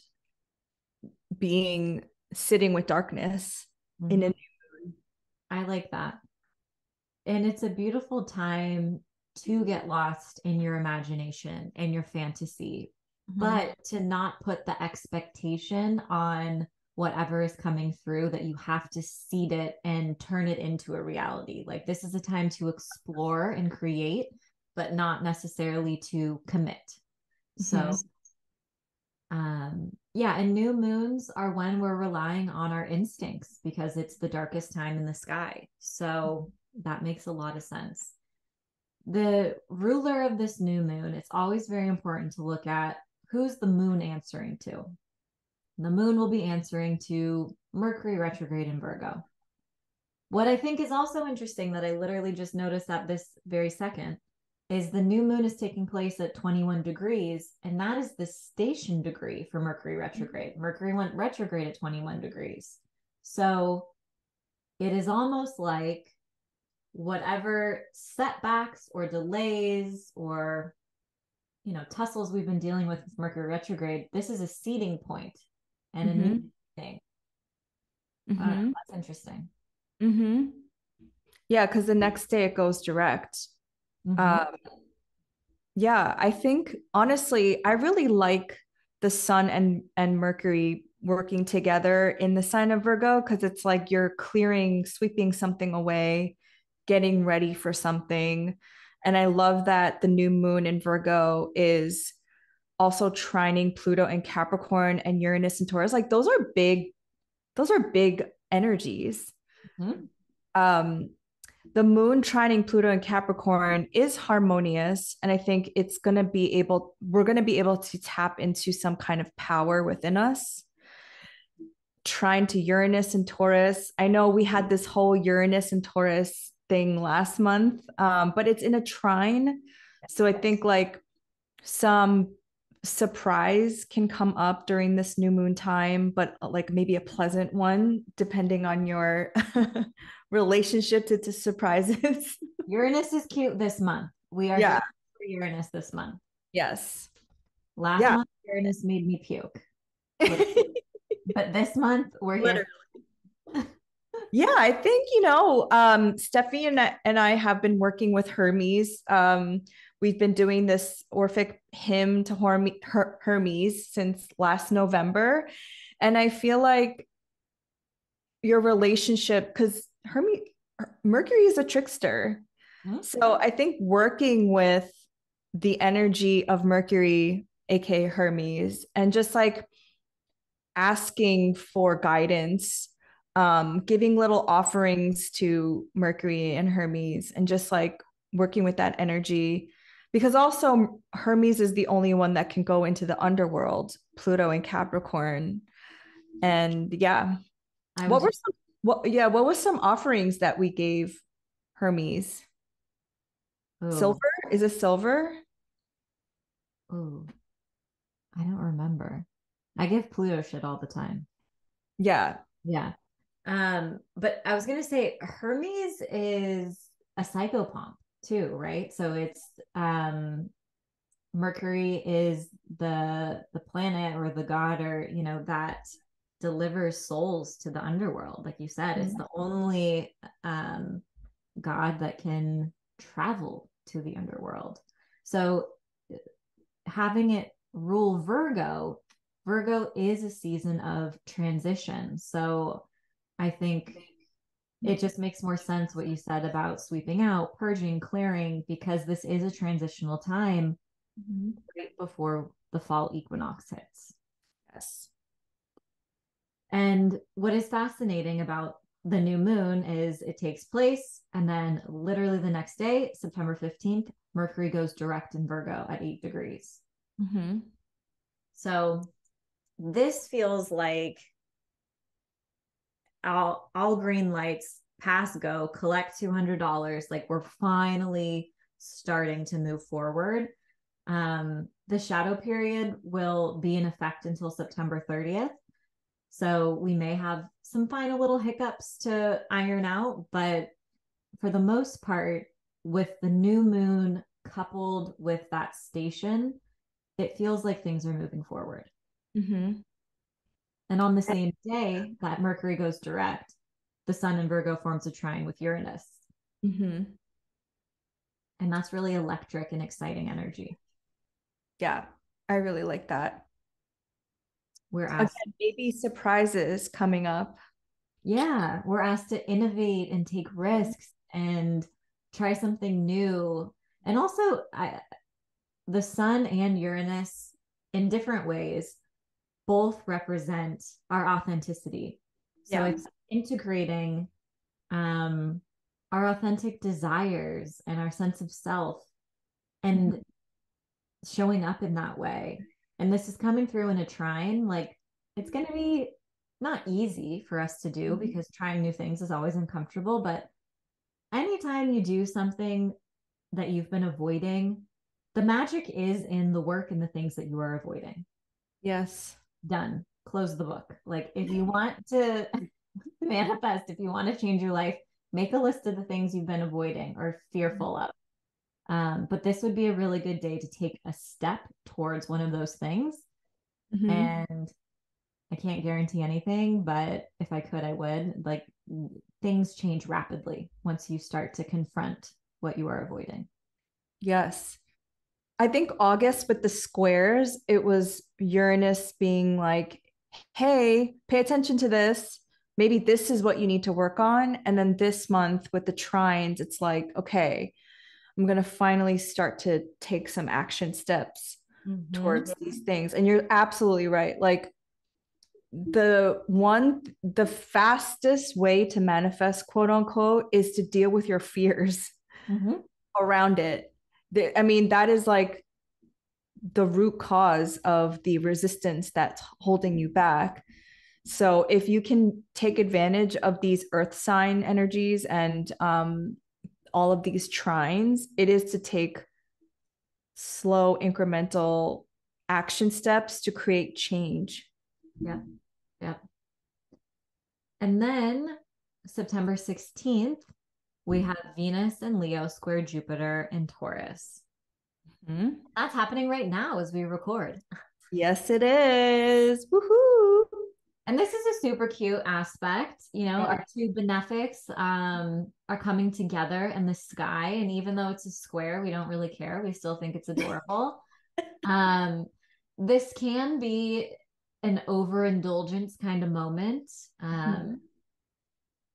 being sitting with darkness in a I like that. And it's a beautiful time to get lost in your imagination and your fantasy, but to not put the expectation on whatever is coming through that you have to seed it and turn it into a reality. Like this is a time to explore and create, but not necessarily to commit. So, yeah, and new moons are when we're relying on our instincts because it's the darkest time in the sky. So that makes a lot of sense. The ruler of this new moon, it's always very important to look at who's the moon answering to. The moon will be answering to Mercury retrograde in Virgo. What I think is also interesting that I literally just noticed at this very second is the new moon is taking place at 21 degrees, and that is the station degree for Mercury retrograde. Mercury went retrograde at 21 degrees. So it is almost like whatever setbacks or delays or tussles we've been dealing with Mercury retrograde, this is a seeding point and a new thing. That's interesting. Yeah, because the next day it goes direct. Yeah, I think honestly, I really like the Sun and Mercury working together in the sign of Virgo because it's like you're clearing, sweeping something away, getting ready for something. And I love that the new moon in Virgo is also trining Pluto and Capricorn and Uranus and Taurus. Like those are big energies. The moon trining Pluto and Capricorn is harmonious. And I think we're going to be able to tap into some kind of power within us. Trine to Uranus and Taurus. I know we had this whole Uranus and Taurus thing last month, but it's in a trine. So I think like some surprise can come up during this new moon time, but like maybe a pleasant one, depending on your relationship to surprises. Uranus is cute this month. We are here for Uranus this month. Yes. Last month, Uranus made me puke. But this month, we're here. Yeah, I think, Steffi and I have been working with Hermes. We've been doing this Orphic hymn to Hermes since last November. And I feel like your relationship, because Mercury is a trickster. So I think working with the energy of Mercury, aka Hermes, and just like asking for guidance, giving little offerings to Mercury and Hermes, and just like working with that energy. Because also Hermes is the only one that can go into the underworld, Pluto and Capricorn. And what were some offerings that we gave Hermes? Silver? Is it silver? Oh, I don't remember. I give Pluto shit all the time. Yeah. Yeah. But I was gonna say Hermes is a psychopomp too, right? So it's Mercury is the planet or the god or that delivers souls to the underworld. Like you said, it's the only god that can travel to the underworld. So having it rule Virgo is a season of transition. So I think it just makes more sense what you said about sweeping out, purging, clearing, because this is a transitional time right before the fall equinox hits. Yes. And what is fascinating about the new moon is it takes place, and then literally the next day, September 15th, Mercury goes direct in Virgo at 8 degrees. Mm-hmm. So this feels like all green lights, pass go, collect $200. Like we're finally starting to move forward. The shadow period will be in effect until September 30th. So we may have some final little hiccups to iron out, but for the most part, with the new moon coupled with that station, it feels like things are moving forward. Mm-hmm. And on the same day that Mercury goes direct, the sun in Virgo forms a trine with Uranus. Mm-hmm. And that's really electric and exciting energy. Yeah, I really like that. We're asked, Again, maybe surprises coming up. yeah, we're asked to innovate and take risks and try something new. And also, the sun and Uranus, in different ways, both represent our authenticity. So Yeah. it's integrating our authentic desires and our sense of self and showing up in that way. And this is coming through in a trine. Like it's going to be not easy for us to do Mhm. because trying new things is always uncomfortable. But anytime you do something that you've been avoiding, the magic is in the work and the things that you are avoiding. Yes. Done. Close the book. Like if you want to manifest, if you want to change your life, make a list of the things you've been avoiding or fearful of. But this would be a really good day to take a step towards one of those things. Mhm. And I can't guarantee anything, but if I could, I would. Like things change rapidly once you start to confront what you are avoiding. Yes. I think August with the squares, it was Uranus being like, hey, pay attention to this. Maybe this is what you need to work on. And then this month with the trines, it's like, okay, I'm going to finally start to take some action steps Mm-hmm. towards these things. And you're absolutely right. Like the fastest way to manifest, quote unquote, is to deal with your fears Mm-hmm. around it. I mean, that is like the root cause of the resistance that's holding you back. So if you can take advantage of these earth sign energies and all of these trines, it is to take slow, incremental action steps to create change. Yeah. Yeah. And then September 16th, we have Venus and Leo square Jupiter in Taurus. Mhm. That's happening right now as we record. Yes, it is. Woohoo! And this is a super cute aspect. You know, our two benefics are coming together in the sky. And even though it's a square, we don't really care. We still think it's adorable. Um, this can be an overindulgence kind of moment. Mhm.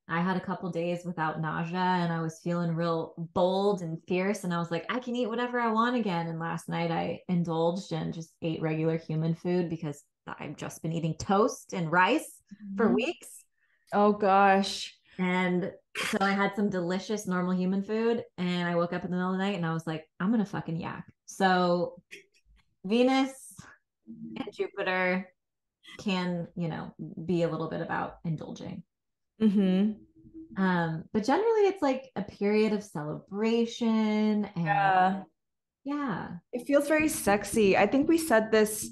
I had a couple days without nausea and I was feeling real bold and fierce. And I was like, I can eat whatever I want again. And last night I indulged and just ate regular human food because I've just been eating toast and rice for Mhm. weeks. Oh gosh. And so I had some delicious normal human food. And I woke up in the middle of the night and I was like, I'm going to fucking yak. So Venus and Jupiter can, be a little bit about indulging. Hmm. But generally it's like a period of celebration and Yeah. yeah. It feels very sexy. I think we said this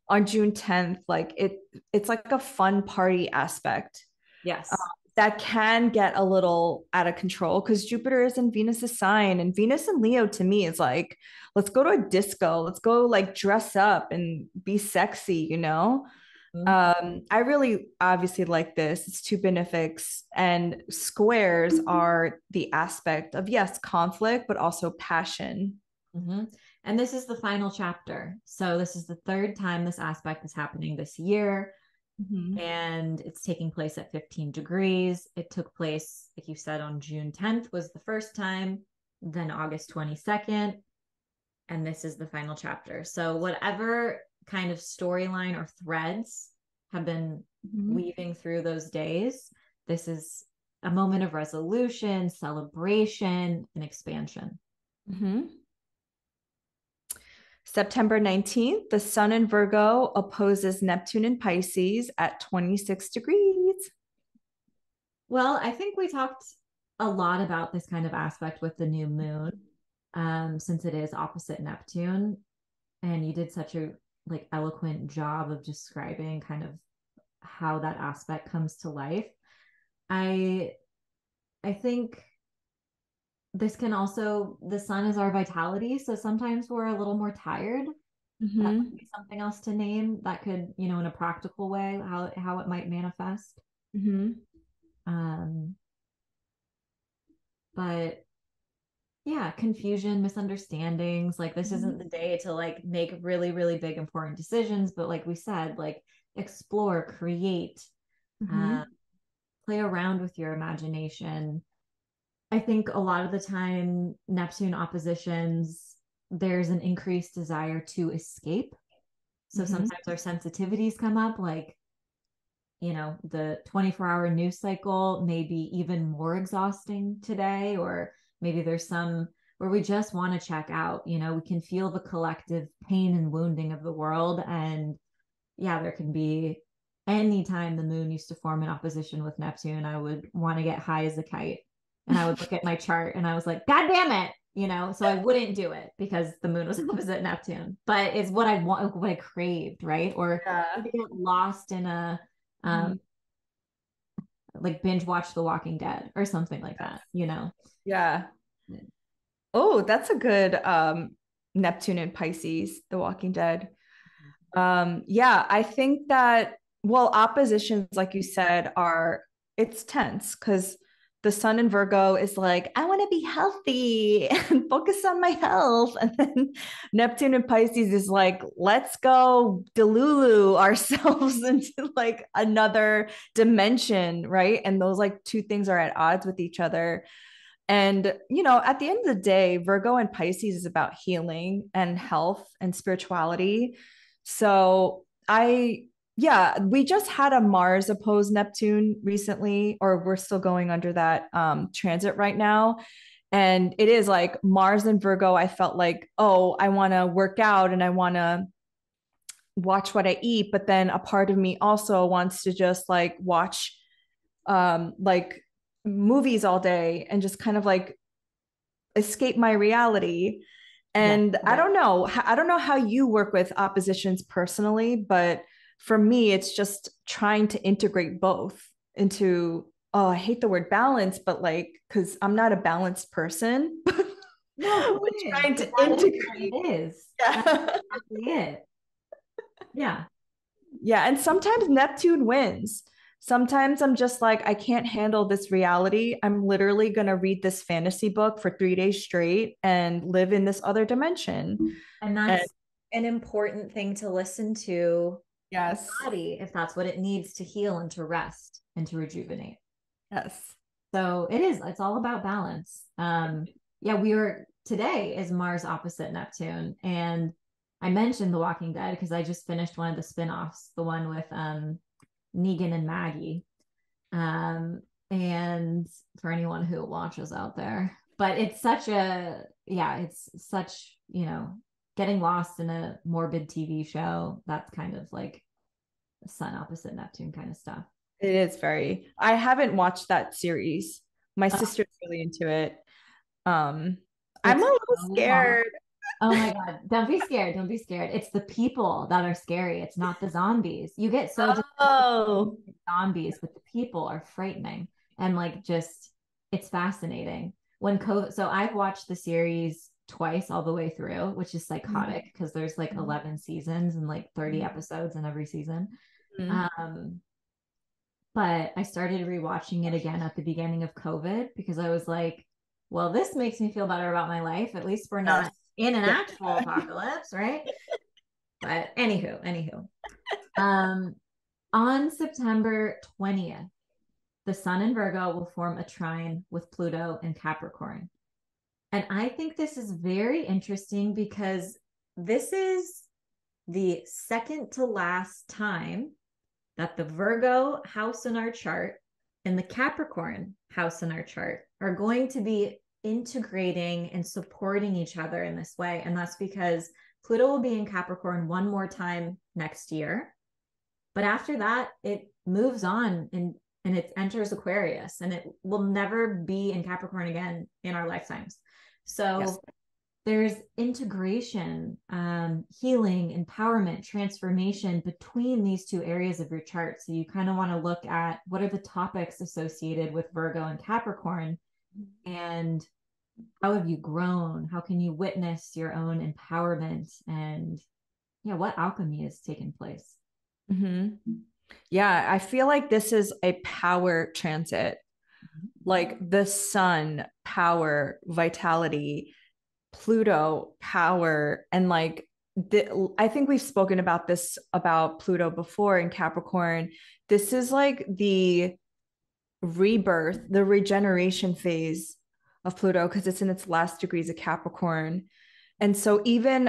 on June 10th. Like it's like a fun party aspect Yes. that can get a little out of control because Jupiter is in Venus's sign, and Venus and Leo to me is like, let's go to a disco, let's go like dress up and be sexy, you know? Mhm. I really obviously like this. It's two benefics, and squares are the aspect of, yes, conflict, but also passion. Mhm. And this is the final chapter. So this is the third time this aspect is happening this year. Mhm. and it's taking place at 15 degrees. It took place, like you said, on June 10th was the first time, then August 22nd, and this is the final chapter. So whatever kind of storyline or threads have been Mhm. weaving through those days, this is a moment of resolution, celebration, and expansion. Mhm. September 19th, the Sun in Virgo opposes Neptune in Pisces at 26 degrees. Well, I think we talked a lot about this kind of aspect with the new moon, since it is opposite Neptune, and you did such a like eloquent job of describing kind of how that aspect comes to life. I I think this can also, the sun is our vitality, so sometimes we're a little more tired. That might Mhm. be something else to name that could, in a practical way, how it might manifest. Mhm. Um, but yeah, confusion, misunderstandings. Like this isn't Mhm. the day to like make really, really big important decisions, but like we said, like explore, create, uh, Mhm. play around with your imagination. I think a lot of the time, Neptune oppositions, there's an increased desire to escape. So Mhm. sometimes our sensitivities come up, like, the 24-hour news cycle may be even more exhausting today, or maybe there's some where we just want to check out. We can feel the collective pain and wounding of the world. And yeah, there can be anytime the moon used to form in opposition with Neptune, I would want to get high as a kite. And I would look at my chart and I was like, God damn it. So I wouldn't do it because the moon was opposite Neptune, but it's what I want, what I craved, right? Or to Yeah. get lost in a, um, Mhm. like binge watch The Walking Dead or something like that. Yeah. Oh, that's a good Neptune and Pisces, The Walking Dead. Yeah, I think that, well, oppositions, like you said, it's tense because the sun in Virgo is like, I want to be healthy and focus on my health. And then Neptune and Pisces is like, let's go delulu ourselves into like another dimension, right? And those like two things are at odds with each other. And, at the end of the day, Virgo and Pisces is about healing and health and spirituality. So yeah, we just had a Mars opposed Neptune recently, or we're still going under that transit right now. And it is like Mars and Virgo. I felt like, oh, I want to work out and I want to watch what I eat. But then a part of me also wants to just like watch like movies all day and just kind of like escape my reality. Yeah. And I don't know how you work with oppositions personally, but for me, it's just trying to integrate both into, oh, I hate the word balance, but like, because I'm not a balanced person, but No, who is? trying But to that is what integrate. it is. That's Yeah. exactly it. Yeah. Yeah. And sometimes Neptune wins. Sometimes I'm just like, I can't handle this reality. I'm literally going to read this fantasy book for 3 days straight and live in this other dimension. And And that's an important thing to listen to the yes, body if that's what it needs to heal and to rest and to rejuvenate. yes. So it's all about balance. Yeah, today is Mars opposite Neptune. And I mentioned The Walking Dead because I just finished one of the spin-offs, the one with Negan and Maggie. And for anyone who watches out there, but it's such, getting lost in a morbid TV show. That's kind of like Sun opposite Neptune kind of stuff. It is very. I haven't watched that series. My Uh, sister's really into it. Um, I'm a it's little so long. scared. Oh my God. Don't be scared. Don't be scared. It's the people that are scary. It's not the zombies. You get so Oh, zombies, but the people are frightening. And like just it's fascinating. When COVID, so I've watched the series twice all the way through, which is psychotic because there's like 11 seasons and like 30 episodes in every season. Mhm. Um, but I started rewatching it again at the beginning of COVID because I was like, well, this makes me feel better about my life. At least we're not Yes. in an Yeah. actual apocalypse, right? But anywho. Um, On September 20th, the Sun in Virgo will form a trine with Pluto in Capricorn. And I think this is very interesting because this is the second to last time that the Virgo house in our chart and the Capricorn house in our chart are going to be integrating and supporting each other in this way. And that's because Pluto will be in Capricorn one more time next year. But after that, it moves on and it enters Aquarius and it will never be in Capricorn again in our lifetimes. So Yes. there's integration, healing, empowerment, transformation between these two areas of your chart. So you kind of want to look at what are the topics associated with Virgo and Capricorn, and how have you grown? How can you witness your own empowerment? And yeah, what alchemy has taken place? Mm-hmm. Yeah, I feel like this is a power transit, like the sun, power, vitality, Pluto, power, and like I think we've spoken about this about Pluto before in Capricorn. This is like the rebirth, the regeneration phase of Pluto because it's in its last degrees of Capricorn. And so even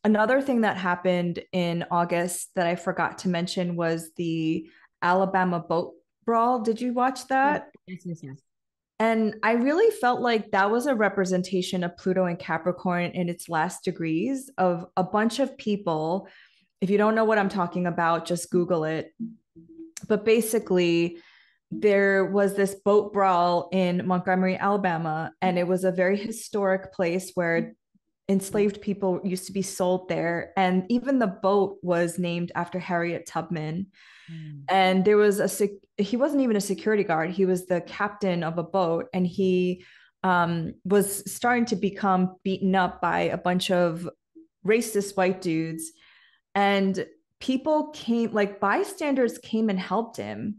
another thing that happened in August that I forgot to mention was the Alabama boat brawl. Did you watch Yes, that? yes, yes, yes. And I really felt like that was a representation of Pluto and Capricorn in its last degrees of a bunch of people. If you don't know what I'm talking about, just Google it. But basically, there was this boat brawl in Montgomery, Alabama, and it was a very historic place where enslaved people used to be sold there. And even the boat was named after Harriet Tubman. Mm. And there was he wasn't even a security guard. He was the captain of a boat. And he was starting to become beaten up by a bunch of racist white dudes. And people came, like bystanders came and helped him,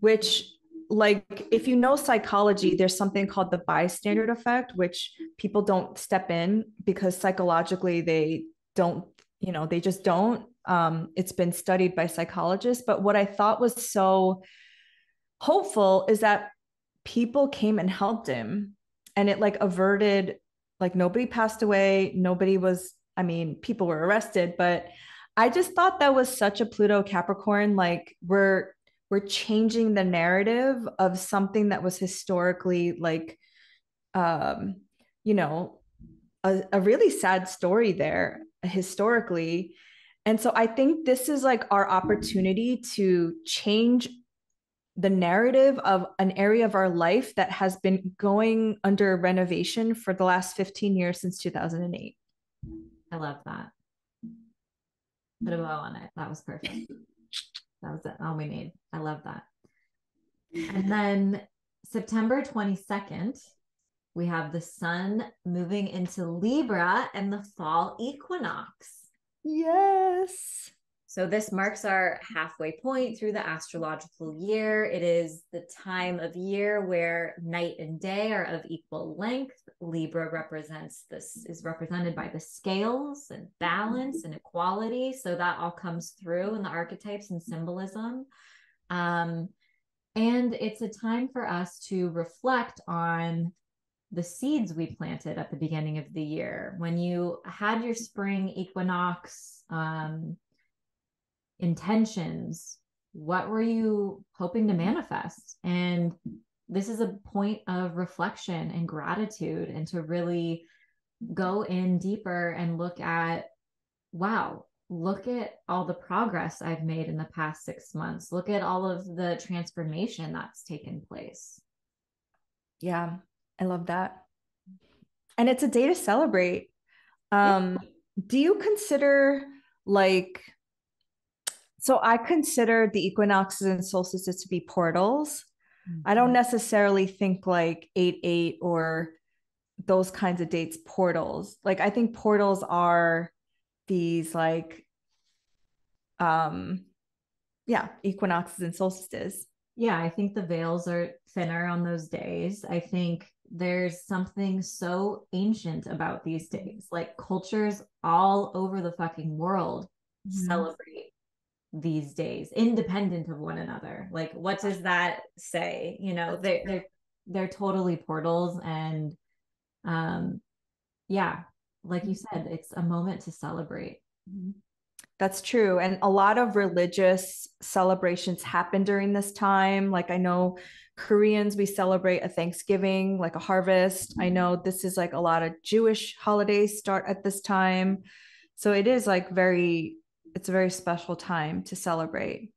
which, like, if you know psychology, there's something called the bystander effect, which people don't step in because psychologically they don't, they just don't. It's been studied by psychologists. But what I thought was so hopeful is that people came and helped him, and it like averted, like nobody passed away, nobody was, I mean, people were arrested, but I just thought that was such a Pluto Capricorn, like we're changing the narrative of something that was historically like um you know a really sad story there historically. And so I think this is like our opportunity to change the narrative of an area of our life that has been going under renovation for the last 15 years since 2008. I love that. Put a bow on it. That was perfect. That was it. All we need. I love that. And then September 22nd, we have the sun moving into Libra and the fall equinox. Yes. So this marks our halfway point through the astrological year. It is the time of year where night and day are of equal length. Libra represents this, is represented by the scales and balance and equality. So that all comes through in the archetypes and symbolism. And it's a time for us to reflect on the seeds we planted at the beginning of the year. When you had your spring equinox, intentions, what were you hoping to manifest? And this is a point of reflection and gratitude, and to really go in deeper and look at, wow, look at all the progress I've made in the past 6 months. Look at all of the transformation that's taken place. Yeah, I love that. And it's a day to celebrate. Yeah. Um, do you consider like, so I consider the equinoxes and solstices to be portals. I don't necessarily think like 8/8 or those kinds of dates portals. Like I think portals are these like um yeah, equinoxes and solstices. Yeah, I think the veils are thinner on those days. I think there's something so ancient about these days. Like cultures all over the fucking world Mhm. celebrate these days, independent of one another. Like, what does that say? You know, they're totally portals, and yeah, like you said, it's a moment to celebrate. That's true. And a lot of religious celebrations happen during this time. Like I know Koreans, we celebrate a Thanksgiving, like a harvest. I know this is like a lot of Jewish holidays start at this time. So it is like it's a very special time to celebrate.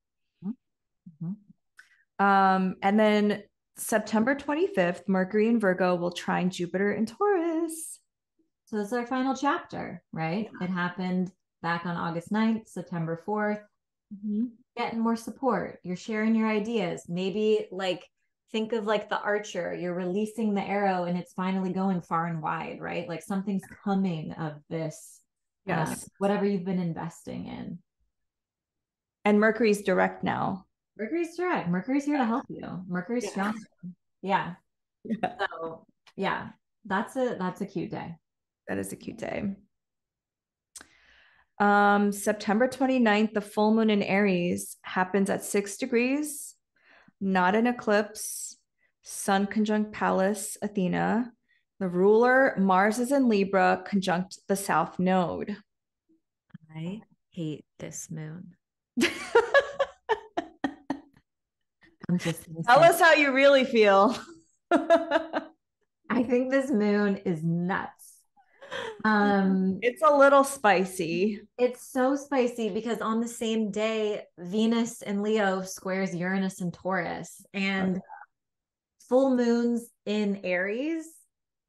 Mm-hmm. And then September 25th, Mercury in Virgo will trine Jupiter in Taurus. So it's our final chapter, right? It happened back on August 9th, September 4th. Mm-hmm. Getting more support. You're sharing your ideas. Maybe like think of like the archer, you're releasing the arrow and it's finally going far and wide, right? Like something's coming of this, Yes. whatever you've been investing in. And Mercury's direct now. Mercury's direct. Mercury's here to help you. Mercury's strong. Yeah. Yeah. So yeah, that's a cute day. That is a cute day. September 29th, the full moon in Aries happens at 6 degrees, not an eclipse. Sun conjunct Pallas, Athena. The ruler, Mars is in Libra, conjunct the South Node. I hate this moon. I'm just Tell us how you really feel. I think this moon is nuts. It's a little spicy. It's so spicy because on the same day, Venus in Leo squares Uranus and Taurus, and full moons in Aries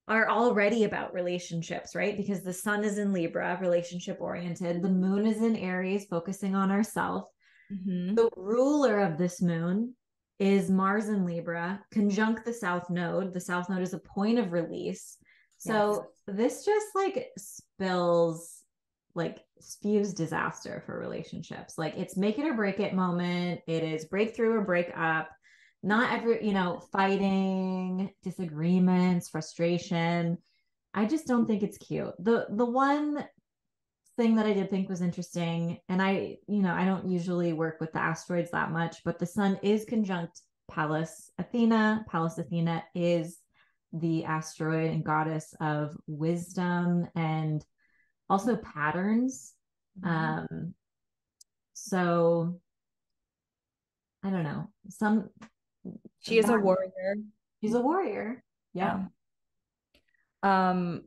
are already about relationships, right? Because the sun is in Libra, relationship oriented. The moon is in Aries, focusing on ourselves. Mm-hmm. The ruler of this moon is Mars in Libra, conjunct the South Node. The South Node is a point of release. So this just like spews disaster for relationships. Like it's make it or break it moment. It is breakthrough or break up. Not every, fighting, disagreements, frustration. I just don't think it's cute. The one thing that I did think was interesting, and I don't usually work with the asteroids that much, but the sun is conjunct Pallas Athena. Pallas Athena is the asteroid and goddess of wisdom and also patterns. So I don't know. She is a warrior. She's a warrior. Yeah. Yeah,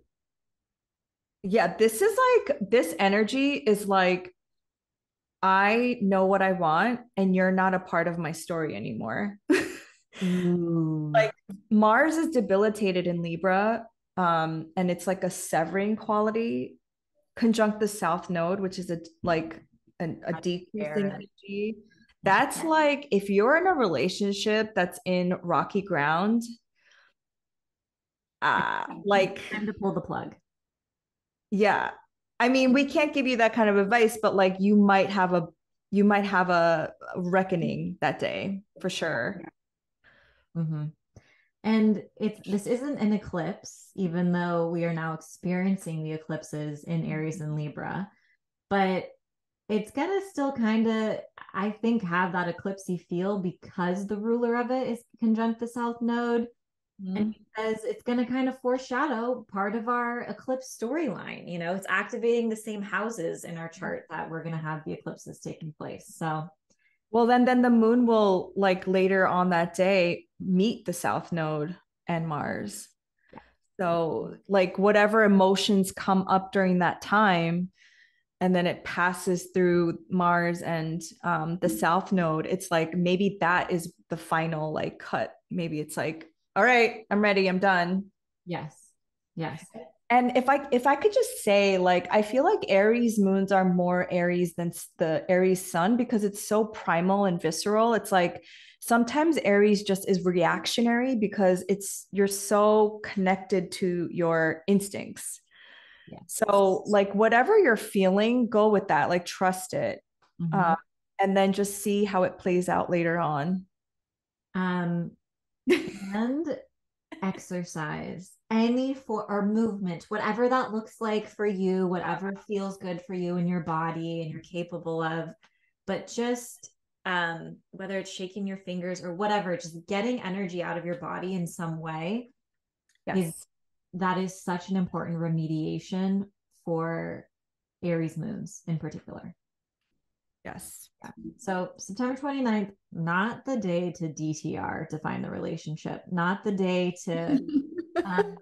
this energy is like, I know what I want, and you're not a part of my story anymore. Like Mars is debilitated in Libra, and it's like a severing quality, conjunct the South Node, which is a decreasing energy. That's like if you're in a relationship that's in rocky ground, like time to pull the plug. Yeah. I mean, we can't give you that kind of advice, but like you might have a reckoning that day for sure. Mm-hmm. And this isn't an eclipse, even though we are now experiencing the eclipses in Aries and Libra, but it's gonna still kind of, I think, have that eclipsy feel because the ruler of it is conjunct the South Node. And because it's going to kind of foreshadow part of our eclipse storyline. It's activating the same houses in our chart that we're going to have the eclipses taking place. So, well, then the moon will like later on that day meet the South Node and Mars. So, like whatever emotions come up during that time, and then it passes through Mars and the South Node, it's like maybe that is the final like cut. Maybe it's like, all right, I'm ready, I'm done. yes. And if I could just say, like, I feel like Aries moons are more Aries than the Aries sun because it's so primal and visceral. It's like sometimes Aries just is reactionary because you're so connected to your instincts. Yeah. So like whatever you're feeling, go with that. Like trust it, and then just see how it plays out later on. And exercise, any for or movement, whatever that looks like for you, whatever feels good for you in your body and you're capable of. but just whether it's shaking your fingers or whatever, just getting energy out of your body in some way is Yes. that is such an important remediation for Aries moons in particular. Yes. Yeah. So September 29th, not the day to DTR, define the relationship, not the day to um,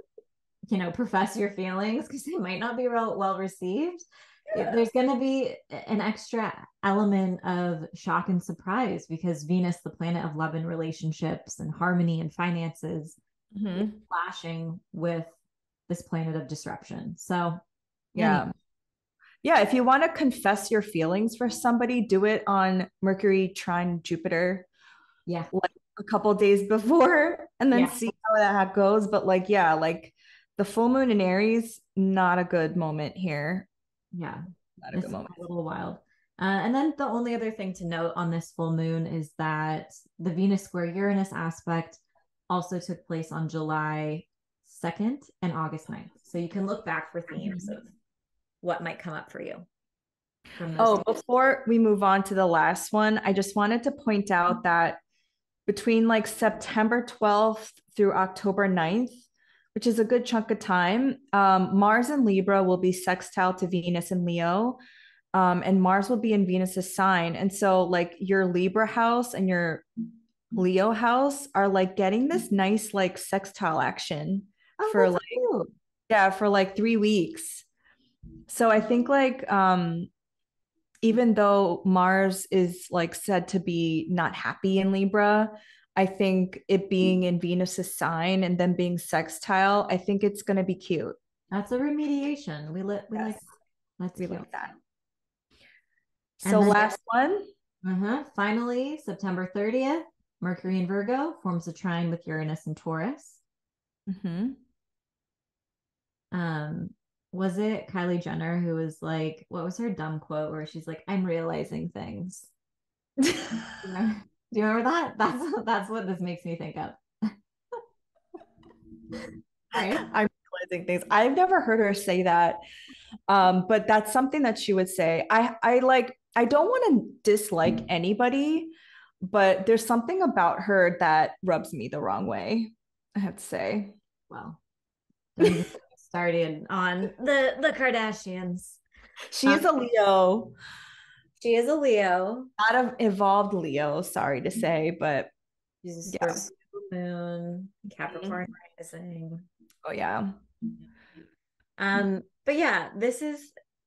profess your feelings because they might not be well received. There's going to be an extra element of shock and surprise because Venus, the planet of love and relationships and harmony and finances, is Mm-hmm. clashing with this planet of disruption. So, Yeah. Yeah. If you want to confess your feelings for somebody, do it on Mercury trine Jupiter, yeah, like a couple days before, and then yeah, see how that goes. But like, yeah, like the full moon in Aries, not a good moment here. yeah. Not a It's good moment. a little wild. And then the only other thing to note on this full moon is that the Venus square Uranus aspect also took place on July 2nd and August 9th. So you can look back for themes of what might come up for you from those Oh, days. before we move on to the last one, I just wanted to point out that between like September 12th through October 9th, which is a good chunk of time, Mars and Libra will be sextile to Venus and Leo. And Mars will be in Venus's sign. And so, like, your Libra house and your Leo house are like getting this nice, like, sextile action Oh, for that's like, cute. yeah, for like 3 weeks. So I think like even though Mars is like said to be not happy in Libra, I think it being in Venus's sign and then being sextile, I think it's going to be cute. That's a remediation. We like Yes, that's we cute. like that. And So then last one. finally, September 30th, Mercury in Virgo forms a trine with Uranus and Taurus. Mhm. Um, was it Kylie Jenner who was like, what was her dumb quote where she's like, I'm realizing things? Do you remember that? That's what this makes me think of. Right? I'm realizing things. I've never heard her say that. But that's something that she would say. I don't want to dislike anybody, but there's something about her that rubs me the wrong way, I have to say. Well, don't even get me started on the Kardashians. She Um, is a Leo, she is a Leo. not an evolved Leo, sorry to say, but She's a yeah. Scorpio moon, Capricorn Mhm. rising. Oh yeah. But yeah,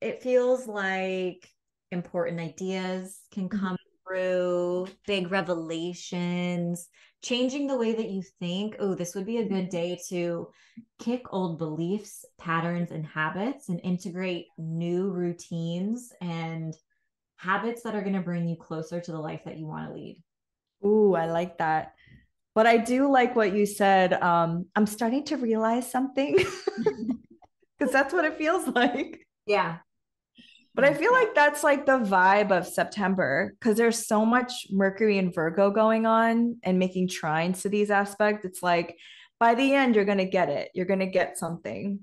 it feels like important ideas can Mhm. come through, big revelations, changing the way that you think. Oh, this would be a good day to kick old beliefs, patterns, and habits and integrate new routines and habits that are going to bring you closer to the life that you want to lead. Ooh, I like that. But I do like what you said. I'm starting to realize something because that's what it feels like. Yeah. But I Yeah. feel like that's like the vibe of September because there's so much Mercury and Virgo going on and making trines to these aspects. It's like by the end, you're going to get it. You're going to get something.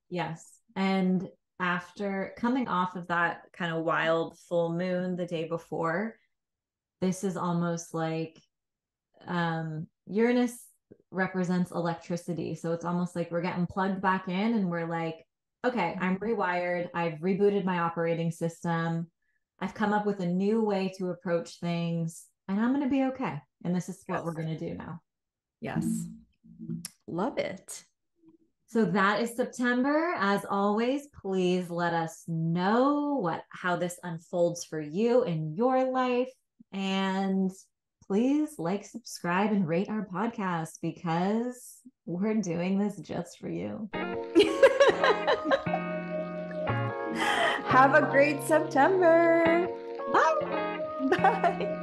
Yes. And after coming off of that kind of wild full moon the day before, this is almost like Uranus represents electricity. So it's almost like we're getting plugged back in and we're like, okay, I'm rewired. I've rebooted my operating system. I've come up with a new way to approach things and I'm going to be okay. And this is what Yes. we're going to do now. Yes. Love it. So that is September. As always, please let us know how this unfolds for you in your life. And please like, subscribe, and rate our podcast because we're doing this just for you. Have a great September. Bye. Bye.